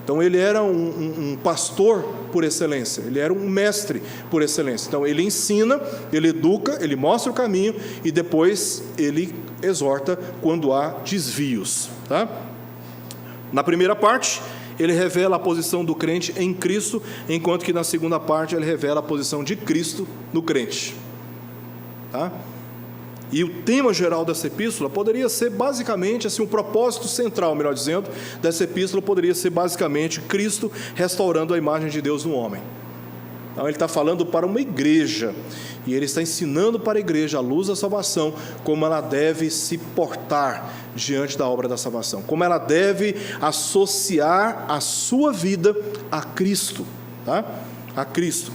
Então ele era um pastor por excelência, ele era um mestre por excelência. Então ele ensina, ele educa, ele mostra o caminho e depois ele exorta quando há desvios. Tá? Na primeira parte, ele revela a posição do crente em Cristo, enquanto que na segunda parte ele revela a posição de Cristo no crente. Tá? E o tema geral dessa epístola poderia ser basicamente, assim, um propósito central, melhor dizendo, dessa epístola poderia ser basicamente Cristo restaurando a imagem de Deus no homem. Então ele está falando para uma igreja, e ele está ensinando para a igreja, à luz da salvação, como ela deve se portar diante da obra da salvação, como ela deve associar a sua vida a Cristo, tá? A Cristo.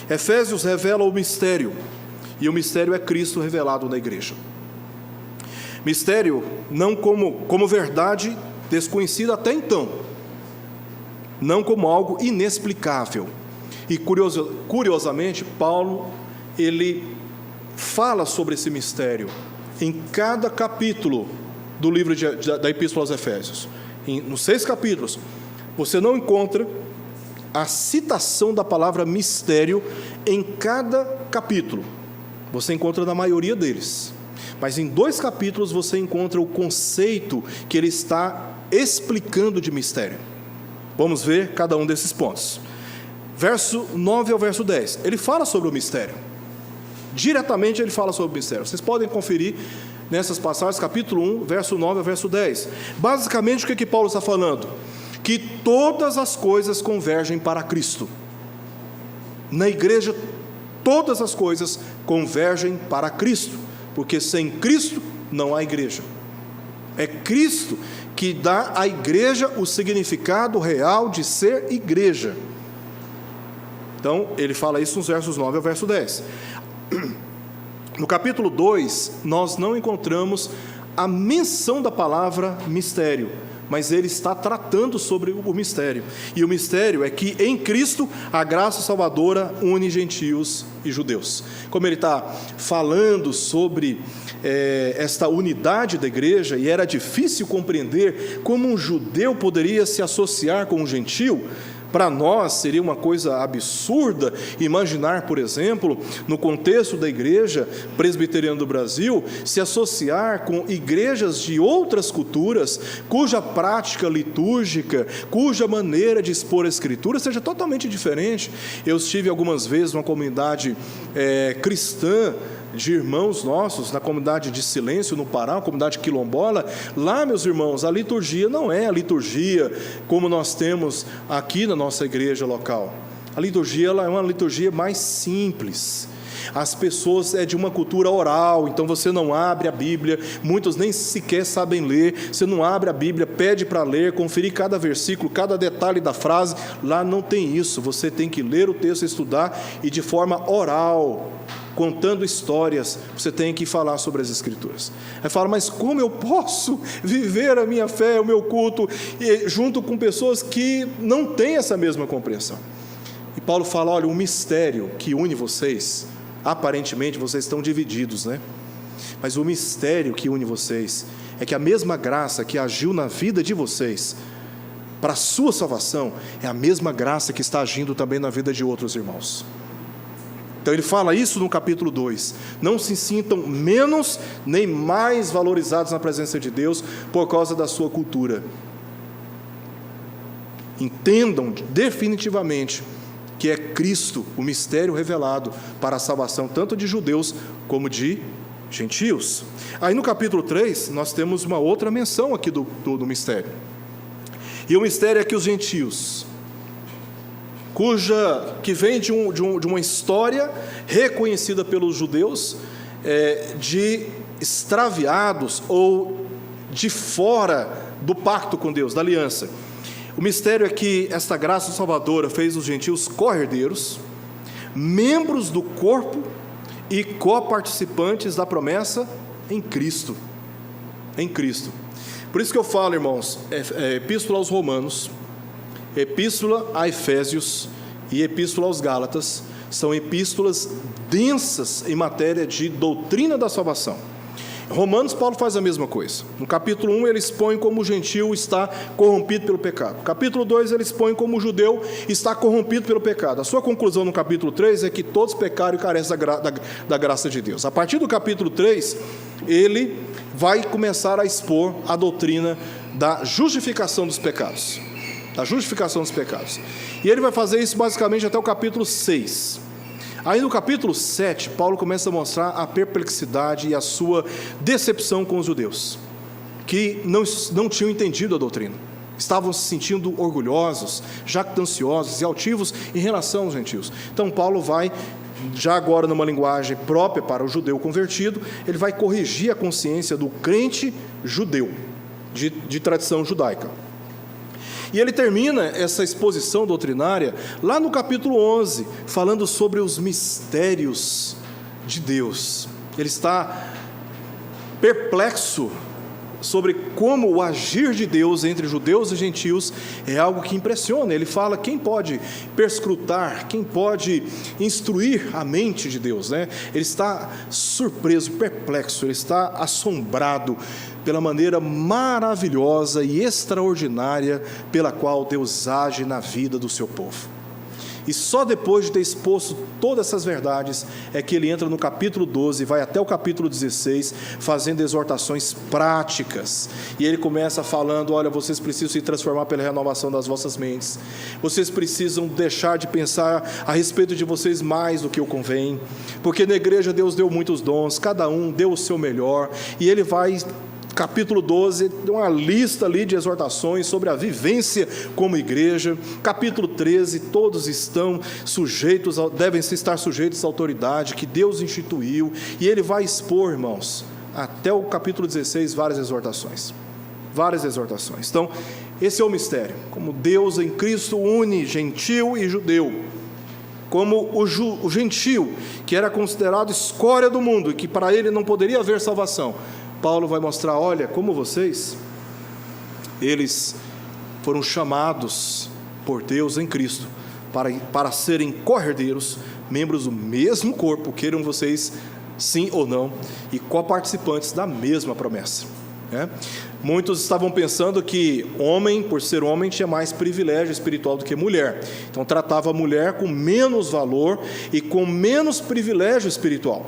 Efésios revela o mistério, e o mistério é Cristo revelado na igreja. Mistério não como verdade desconhecida até então, não como algo inexplicável. E curiosamente, Paulo, ele fala sobre esse mistério em cada capítulo do livro da Epístola aos Efésios. Nos 6 capítulos, você não encontra a citação da palavra mistério em cada capítulo. Você encontra na maioria deles, mas em 2 capítulos você encontra o conceito que ele está explicando de mistério. Vamos ver cada um desses pontos. Verso 9 ao verso 10, ele fala sobre o mistério. Diretamente ele fala sobre o mistério. Vocês podem conferir nessas passagens, capítulo 1, verso 9 ao verso 10. Basicamente, o que Paulo está falando? Que todas as coisas convergem para Cristo. Na igreja, todas as coisas convergem para Cristo, porque sem Cristo não há igreja. É Cristo que dá à igreja o significado real de ser igreja. Então, ele fala isso nos versos 9 ao verso 10. No capítulo 2, nós não encontramos a menção da palavra mistério, mas ele está tratando sobre o mistério. E o mistério é que em Cristo a graça salvadora une gentios e judeus. Como ele está falando sobre esta unidade da igreja, e era difícil compreender como um judeu poderia se associar com um gentio, Para nós seria uma coisa absurda imaginar, por exemplo, no contexto da igreja presbiteriana do Brasil, se associar com igrejas de outras culturas, cuja prática litúrgica, cuja maneira de expor a Escritura seja totalmente diferente. Eu estive algumas vezes numa comunidade cristã, de irmãos nossos, na comunidade de Silêncio, no Pará, uma comunidade quilombola. Lá, meus irmãos, a liturgia não é a liturgia como nós temos aqui na nossa igreja local. A liturgia, ela é uma liturgia mais simples. As pessoas é de uma cultura oral, então você não abre a Bíblia, muitos nem sequer sabem ler, você não abre a Bíblia, pede para ler, conferir cada versículo, cada detalhe da frase. Lá não tem isso, você tem que ler o texto, estudar, e de forma oral, contando histórias, você tem que falar sobre as Escrituras. Aí fala, mas como eu posso viver a minha fé, o meu culto, junto com pessoas que não têm essa mesma compreensão? E Paulo fala, olha, o mistério que une vocês, aparentemente vocês estão divididos, né? Mas o mistério que une vocês é que a mesma graça que agiu na vida de vocês para a sua salvação é a mesma graça que está agindo também na vida de outros irmãos. Então ele fala isso no capítulo 2, não se sintam menos nem mais valorizados na presença de Deus por causa da sua cultura. Entendam definitivamente que é Cristo o mistério revelado para a salvação tanto de judeus como de gentios. Aí no capítulo 3 nós temos uma outra menção aqui do mistério, e o mistério é que os gentios, que vem de uma história reconhecida pelos judeus, de extraviados ou de fora do pacto com Deus, da aliança. O mistério é que esta graça salvadora fez os gentios co-herdeiros, membros do corpo e coparticipantes da promessa em Cristo. Em Cristo. Por isso que eu falo, irmãos, Epístola aos Romanos, Epístola a Efésios e Epístola aos Gálatas são epístolas densas em matéria de doutrina da salvação. Romanos, Paulo faz a mesma coisa. No capítulo 1 ele expõe como o gentio está corrompido pelo pecado. No capítulo 2 ele expõe como o judeu está corrompido pelo pecado. A sua conclusão no capítulo 3 é que todos pecaram e carecem da graça de Deus. A partir do capítulo 3 ele vai começar a expor a doutrina da justificação dos pecados. Da justificação dos pecados. E ele vai fazer isso basicamente até o capítulo 6. Aí no capítulo 7, Paulo começa a mostrar a perplexidade e a sua decepção com os judeus, que não tinham entendido a doutrina, estavam se sentindo orgulhosos, jactanciosos e altivos em relação aos gentios. Então Paulo vai, já agora numa linguagem própria para o judeu convertido, ele vai corrigir a consciência do crente judeu, de tradição judaica. E ele termina essa exposição doutrinária lá no capítulo 11, falando sobre os mistérios de Deus. Ele está perplexo sobre como o agir de Deus entre judeus e gentios é algo que impressiona. Ele fala, quem pode perscrutar, quem pode instruir a mente de Deus, né? Ele está surpreso, perplexo, ele está assombrado pela maneira maravilhosa e extraordinária pela qual Deus age na vida do seu povo. E só depois de ter exposto todas essas verdades é que ele entra no capítulo 12 e vai até o capítulo 16 fazendo exortações práticas. E ele começa falando, olha, vocês precisam se transformar pela renovação das vossas mentes. Vocês precisam deixar de pensar a respeito de vocês mais do que o convém. Porque na igreja Deus deu muitos dons, cada um deu o seu melhor. E ele vai... Capítulo 12, uma lista ali de exortações sobre a vivência como igreja. Capítulo 13, todos estão sujeitos, devem estar sujeitos à autoridade que Deus instituiu. E ele vai expor, irmãos, até o capítulo 16, várias exortações. Várias exortações. Então, esse é o mistério. Como Deus em Cristo une gentil e judeu. Como o gentil, que era considerado escória do mundo e que para ele não poderia haver salvação, Paulo vai mostrar, olha, como vocês, eles foram chamados por Deus em Cristo para serem co-herdeiros, membros do mesmo corpo, queiram vocês sim ou não, e co-participantes da mesma promessa. né? Muitos estavam pensando que homem, por ser homem, tinha mais privilégio espiritual do que mulher. Então tratava a mulher com menos valor e com menos privilégio espiritual.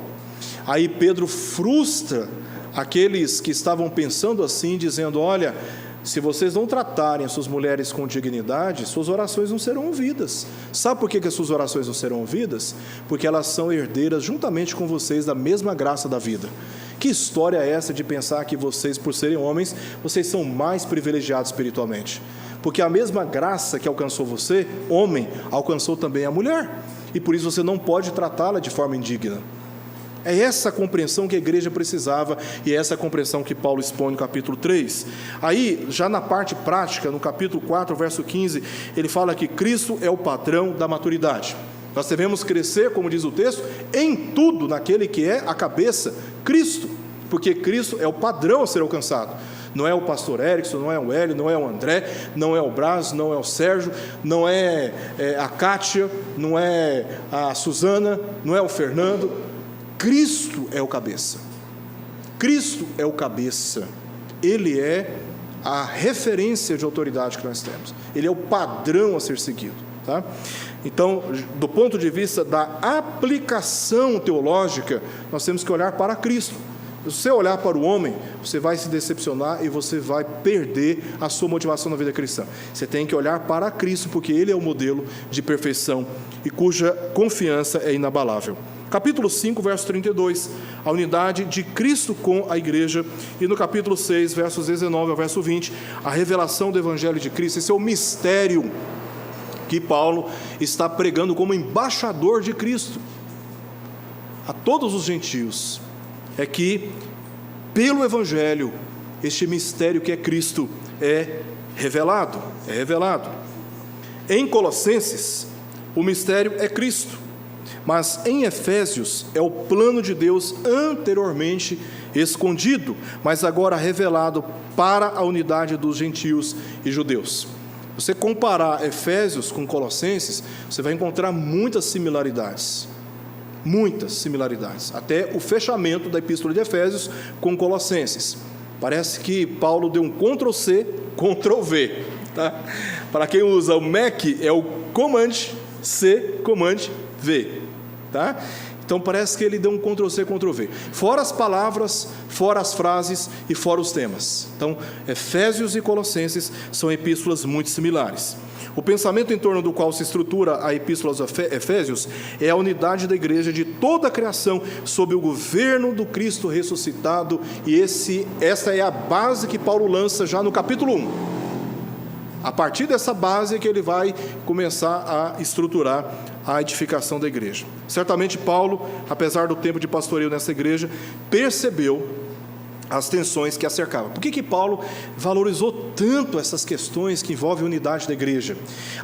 Aí Pedro frustra aqueles que estavam pensando assim, dizendo: olha, se vocês não tratarem as suas mulheres com dignidade, suas orações não serão ouvidas. Sabe por que as suas orações não serão ouvidas? Porque elas são herdeiras juntamente com vocês da mesma graça da vida. Que história é essa de pensar que vocês, por serem homens, vocês são mais privilegiados espiritualmente? Porque a mesma graça que alcançou você, homem, alcançou também a mulher. E por isso você não pode tratá-la de forma indigna. É essa compreensão que a igreja precisava e é essa compreensão que Paulo expõe no capítulo 3. Aí, já na parte prática, no capítulo 4, verso 15, ele fala que Cristo é o padrão da maturidade. Nós devemos crescer, como diz o texto, em tudo naquele que é a cabeça, Cristo, porque Cristo é o padrão a ser alcançado. Não é o pastor Erickson, não é o Hélio, não é o André, não é o Braz, não é o Sérgio, não é a Kátia, não é a Suzana, não é o Fernando. Cristo é o cabeça. Cristo é o cabeça. Ele é a referência de autoridade que nós temos. Ele é o padrão a ser seguido, tá? Então, do ponto de vista da aplicação teológica, nós temos que olhar para Cristo. Se você olhar para o homem, você vai se decepcionar e você vai perder a sua motivação na vida cristã. Você tem que olhar para Cristo, porque Ele é o modelo de perfeição e cuja confiança é inabalável. Capítulo 5, verso 32, a unidade de Cristo com a igreja. E no capítulo 6, versos 19 ao verso 20, a revelação do Evangelho de Cristo. Esse é o mistério que Paulo está pregando como embaixador de Cristo a todos os gentios. É que, pelo Evangelho, este mistério que é Cristo é revelado. Em Colossenses, o mistério é Cristo, mas em Efésios é o plano de Deus anteriormente escondido, mas agora revelado para a unidade dos gentios e judeus. Você comparar Efésios com Colossenses, você vai encontrar muitas similaridades, até o fechamento da Epístola de Efésios com Colossenses. Parece que Paulo deu um Ctrl+C, Ctrl+V, tá? Para quem usa o Mac, é o Command+C, Command+V, tá? Então parece que ele deu um Ctrl+C, Ctrl+V. Fora as palavras, fora as frases e fora os temas. Então, Efésios e Colossenses são epístolas muito similares. O pensamento em torno do qual se estrutura a Epístola aos Efésios é a unidade da igreja de toda a criação sob o governo do Cristo ressuscitado, e esta é a base que Paulo lança já no capítulo 1. A partir dessa base é que ele vai começar a estruturar a edificação da igreja. Certamente Paulo, apesar do tempo de pastoreio nessa igreja, percebeu as tensões que a cercavam. Por que Paulo valorizou tanto essas questões que envolvem a unidade da igreja?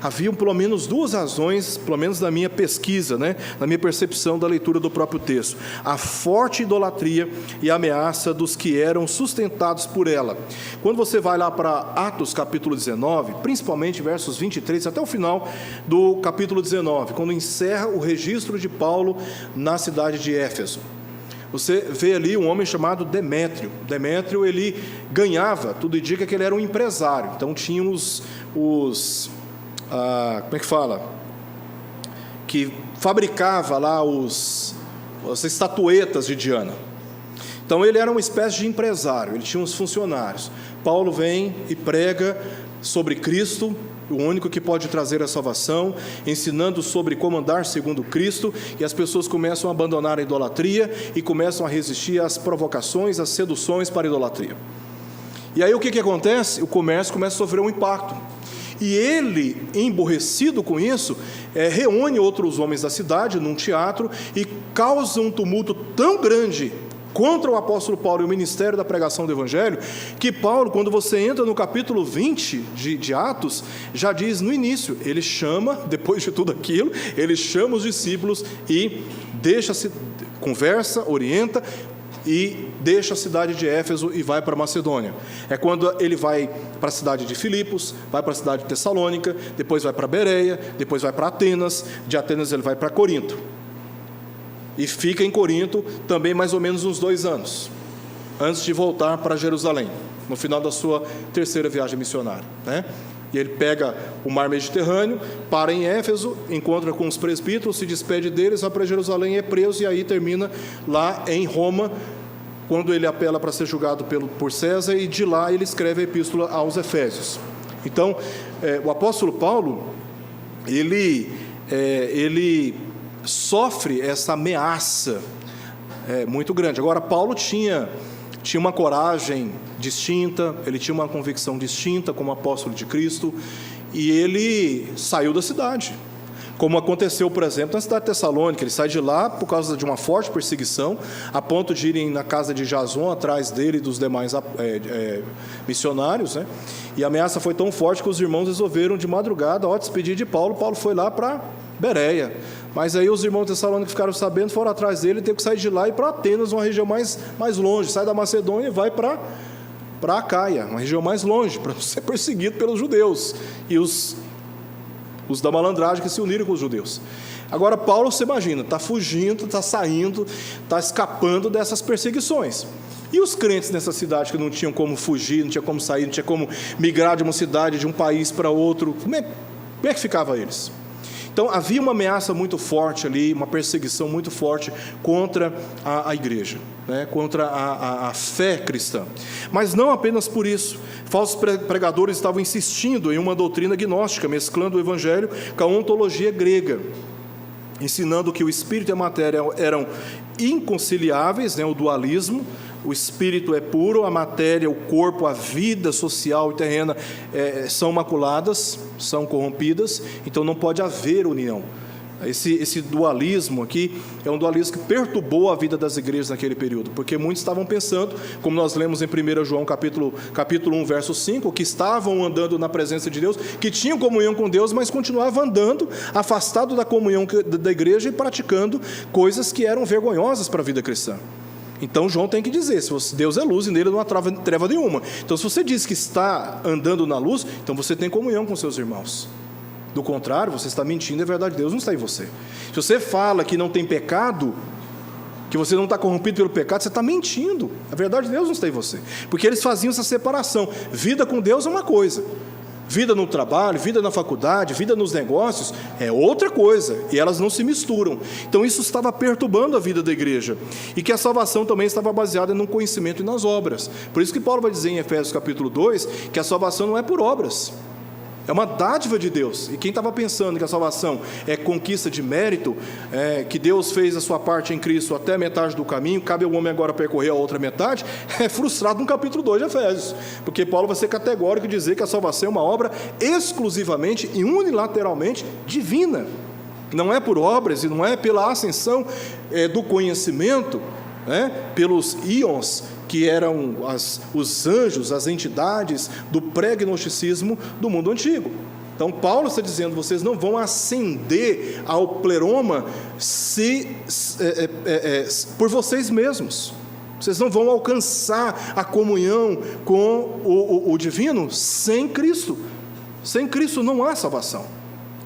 Haviam pelo menos duas razões, pelo menos na minha pesquisa, na minha percepção da leitura do próprio texto: a forte idolatria e a ameaça dos que eram sustentados por ela. Quando você vai lá para Atos capítulo 19, principalmente versos 23 até o final do capítulo 19, quando encerra o registro de Paulo na cidade de Éfeso, você vê ali um homem chamado Demétrio. Demétrio, ele ganhava, tudo indica que ele era um empresário. Então tinha como é que fala? Que fabricava lá as estatuetas de Diana. Então ele era uma espécie de empresário, ele tinha uns funcionários. Paulo vem e prega sobre Cristo, o único que pode trazer a salvação, ensinando sobre como andar segundo Cristo, e as pessoas começam a abandonar a idolatria e começam a resistir às provocações, às seduções para a idolatria. E aí o que acontece? O comércio começa a sofrer um impacto. E ele, emborrecido com isso, reúne outros homens da cidade num teatro e causa um tumulto tão grande contra o apóstolo Paulo e o ministério da pregação do Evangelho, que Paulo, quando você entra no capítulo 20 de Atos, já diz no início, ele chama, depois de tudo aquilo, ele chama os discípulos e conversa, orienta e deixa a cidade de Éfeso e vai para Macedônia. É quando ele vai para a cidade de Filipos, vai para a cidade de Tessalônica, depois vai para Bereia, depois vai para Atenas, de Atenas ele vai para Corinto. E fica em Corinto também mais ou menos uns 2 anos. antes de voltar para Jerusalém, no final da sua terceira viagem missionária, né? E ele pega o mar Mediterrâneo, para em Éfeso, encontra com os presbíteros, se despede deles, vai para Jerusalém, é preso, e aí termina lá em Roma, quando ele apela para ser julgado por César, e de lá ele escreve a epístola aos Efésios. Então, o apóstolo Paulo, ele sofre essa ameaça muito grande. Agora, Paulo tinha uma coragem distinta, ele tinha uma convicção distinta como apóstolo de Cristo, e ele saiu da cidade, como aconteceu, por exemplo, na cidade de Tessalônica. Ele sai de lá por causa de uma forte perseguição, a ponto de irem na casa de Jason atrás dele e dos demais missionários, né? E a ameaça foi tão forte que os irmãos resolveram de madrugada, ao despedir de Paulo, Paulo foi lá para Bereia. Mas aí os irmãos de Tessalônica ficaram sabendo, foram atrás dele, teve que sair de lá e ir para Atenas, uma região mais longe. Sai da Macedônia e vai para Acaia, uma região mais longe, para não ser perseguido pelos judeus e os da malandragem que se uniram com os judeus. Agora, Paulo, você imagina, está fugindo, está saindo, está escapando dessas perseguições. E os crentes nessa cidade que não tinham como fugir, não tinha como sair, não tinha como migrar de uma cidade, de um país para outro, como é que ficava eles? Então, havia uma ameaça muito forte ali, uma perseguição muito forte contra a igreja, né? Contra a fé cristã. Mas não apenas por isso. Falsos pregadores estavam insistindo em uma doutrina gnóstica, mesclando o evangelho com a ontologia grega, ensinando que o espírito e a matéria eram inconciliáveis, né? O dualismo. O espírito é puro, a matéria, o corpo, a vida social e terrena são maculadas, são corrompidas, então não pode haver união. Esse dualismo aqui é um dualismo que perturbou a vida das igrejas naquele período, porque muitos estavam pensando, como nós lemos em 1 João capítulo 1, verso 5, que estavam andando na presença de Deus, que tinham comunhão com Deus, mas continuavam andando afastado da comunhão da igreja e praticando coisas que eram vergonhosas para a vida cristã. Então João tem que dizer, se Deus é luz e nele não há treva nenhuma. Então se você diz que está andando na luz, então você tem comunhão com seus irmãos. Do contrário, você está mentindo, é verdade, Deus não está em você. Se você fala que não tem pecado, que você não está corrompido pelo pecado, você está mentindo. A verdade, Deus não está em você. Porque eles faziam essa separação. Vida com Deus é uma coisa, vida no trabalho, vida na faculdade, vida nos negócios é outra coisa, e elas não se misturam. Então isso estava perturbando a vida da igreja, e que a salvação também estava baseada no conhecimento e nas obras. Por isso que Paulo vai dizer em Efésios capítulo 2, que a salvação não é por obras, é uma dádiva de Deus. E quem estava pensando que a salvação é conquista de mérito, que Deus fez a sua parte em Cristo até a metade do caminho, cabe ao homem agora percorrer a outra metade, é frustrado no capítulo 2 de Efésios, porque Paulo vai ser categórico e dizer que a salvação é uma obra exclusivamente e unilateralmente divina. Não é por obras e não é pela ascensão do conhecimento, pelos íons, que eram os anjos, as entidades do pré-gnosticismo do mundo antigo. Então Paulo está dizendo, vocês não vão ascender ao pleroma por vocês mesmos. Vocês não vão alcançar a comunhão com o divino sem Cristo. Sem Cristo não há salvação.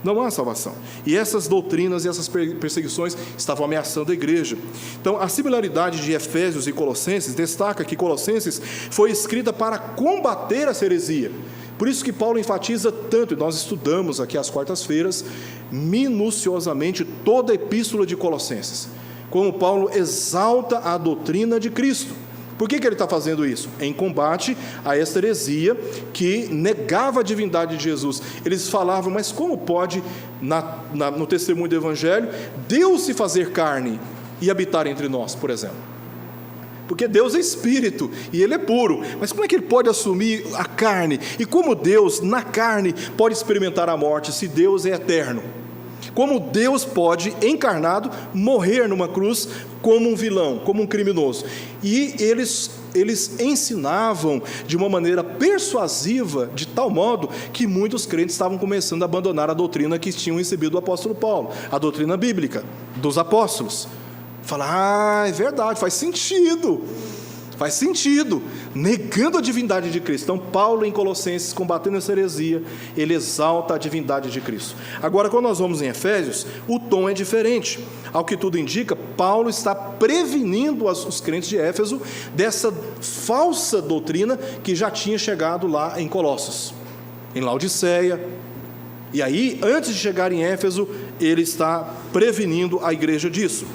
Não há salvação. E essas doutrinas e essas perseguições estavam ameaçando a igreja. Então, a similaridade de Efésios e Colossenses destaca que Colossenses foi escrita para combater a heresia. Por isso que Paulo enfatiza tanto, e nós estudamos aqui às quartas-feiras, minuciosamente toda a epístola de Colossenses, como Paulo exalta a doutrina de Cristo. Por que ele está fazendo isso? Em combate a esta heresia que negava a divindade de Jesus. Eles falavam, mas como pode, no testemunho do Evangelho, Deus se fazer carne e habitar entre nós, por exemplo? Porque Deus é espírito e Ele é puro, mas como é que Ele pode assumir a carne? E como Deus, na carne, pode experimentar a morte, se Deus é eterno? Como Deus pode, encarnado, morrer numa cruz como um vilão, como um criminoso? E eles ensinavam de uma maneira persuasiva, de tal modo que muitos crentes estavam começando a abandonar a doutrina que tinham recebido do apóstolo Paulo, a doutrina bíblica dos apóstolos. Falar, é verdade, faz sentido. Faz sentido, negando a divindade de Cristo. Então, Paulo, em Colossenses, combatendo essa heresia, ele exalta a divindade de Cristo. Agora, quando nós vamos em Efésios, o tom é diferente. Ao que tudo indica, Paulo está prevenindo os crentes de Éfeso dessa falsa doutrina que já tinha chegado lá em Colossos, em Laodiceia. E aí, antes de chegar em Éfeso, ele está prevenindo a igreja disso.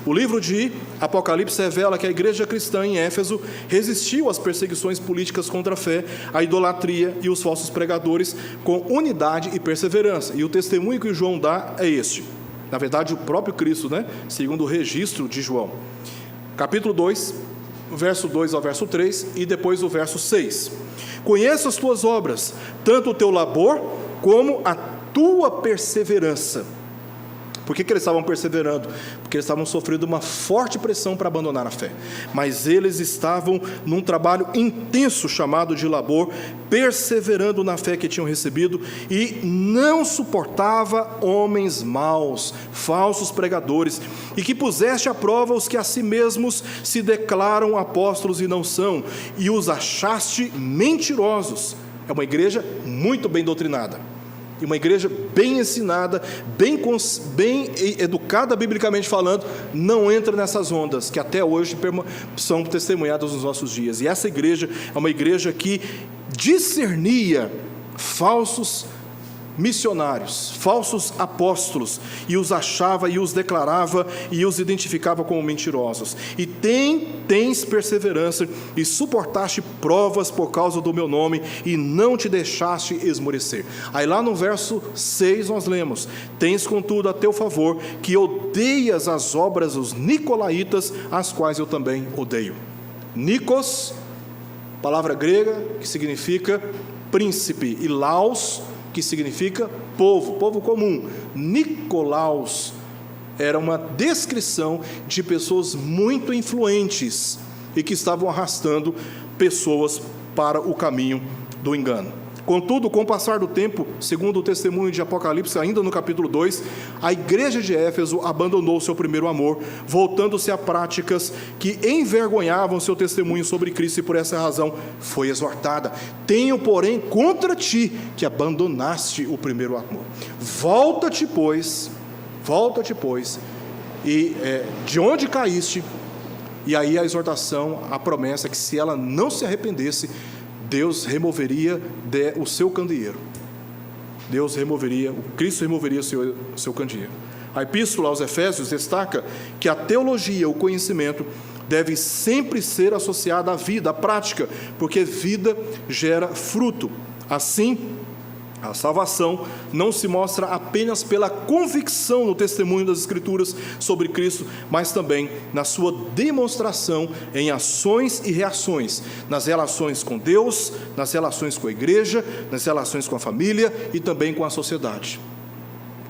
O livro de Apocalipse revela que a igreja cristã em Éfeso resistiu às perseguições políticas contra a fé, a idolatria e os falsos pregadores com unidade e perseverança. E o testemunho que João dá é este. Na verdade, o próprio Cristo, segundo o registro de João. Capítulo 2, verso 2 ao verso 3 e depois o verso 6. Conheço as tuas obras, tanto o teu labor como a tua perseverança. Por que eles estavam perseverando? Porque eles estavam sofrendo uma forte pressão para abandonar a fé. Mas eles estavam num trabalho intenso chamado de labor, perseverando na fé que tinham recebido, e não suportava homens maus, falsos pregadores, e que puseste à prova os que a si mesmos se declaram apóstolos e não são, e os achaste mentirosos. É uma igreja muito bem doutrinada. E uma igreja bem ensinada, bem educada biblicamente falando, não entra nessas ondas que até hoje são testemunhadas nos nossos dias. E essa igreja é uma igreja que discernia falsos missionários, falsos apóstolos, e os achava e os declarava e os identificava como mentirosos. E tens perseverança e suportaste provas por causa do meu nome e não te deixaste esmorecer. Aí lá no verso 6 nós lemos: tens contudo a teu favor que odeias as obras dos nicolaítas, as quais eu também odeio. Nikos, palavra grega que significa príncipe, e laos, que significa povo comum. Nicolaus era uma descrição de pessoas muito influentes e que estavam arrastando pessoas para o caminho do engano. Contudo, com o passar do tempo, segundo o testemunho de Apocalipse, ainda no capítulo 2, a igreja de Éfeso abandonou seu primeiro amor, voltando-se a práticas que envergonhavam seu testemunho sobre Cristo, e por essa razão foi exortada: tenho, porém, contra ti que abandonaste o primeiro amor. Volta-te, pois, e de onde caíste. E aí a exortação, a promessa que se ela não se arrependesse, Deus removeria o seu candeeiro. Cristo removeria o seu candeeiro. A epístola aos Efésios destaca que a teologia, o conhecimento, deve sempre ser associada à vida, à prática, porque vida gera fruto. Assim, a salvação não se mostra apenas pela convicção no testemunho das Escrituras sobre Cristo, mas também na sua demonstração em ações e reações, nas relações com Deus, nas relações com a igreja, nas relações com a família e também com a sociedade.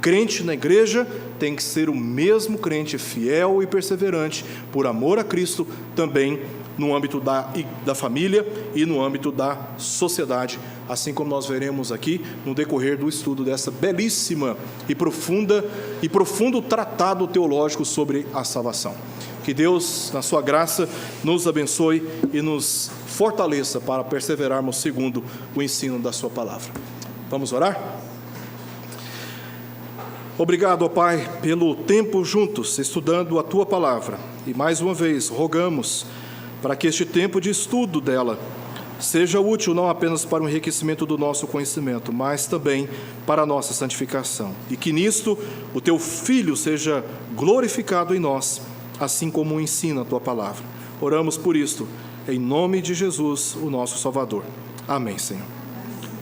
Crente na igreja tem que ser o mesmo crente fiel e perseverante, por amor a Cristo, também no âmbito da família e no âmbito da sociedade, assim como nós veremos aqui no decorrer do estudo dessa belíssima e profundo tratado teológico sobre a salvação. Que Deus, na sua graça, nos abençoe e nos fortaleça para perseverarmos segundo o ensino da sua palavra. Vamos orar? Obrigado, ó Pai, pelo tempo juntos, estudando a Tua Palavra. E mais uma vez, rogamos para que este tempo de estudo dela seja útil não apenas para o enriquecimento do nosso conhecimento, mas também para a nossa santificação. E que nisto o Teu Filho seja glorificado em nós, assim como ensina a Tua Palavra. Oramos por isto, em nome de Jesus, o nosso Salvador. Amém, Senhor.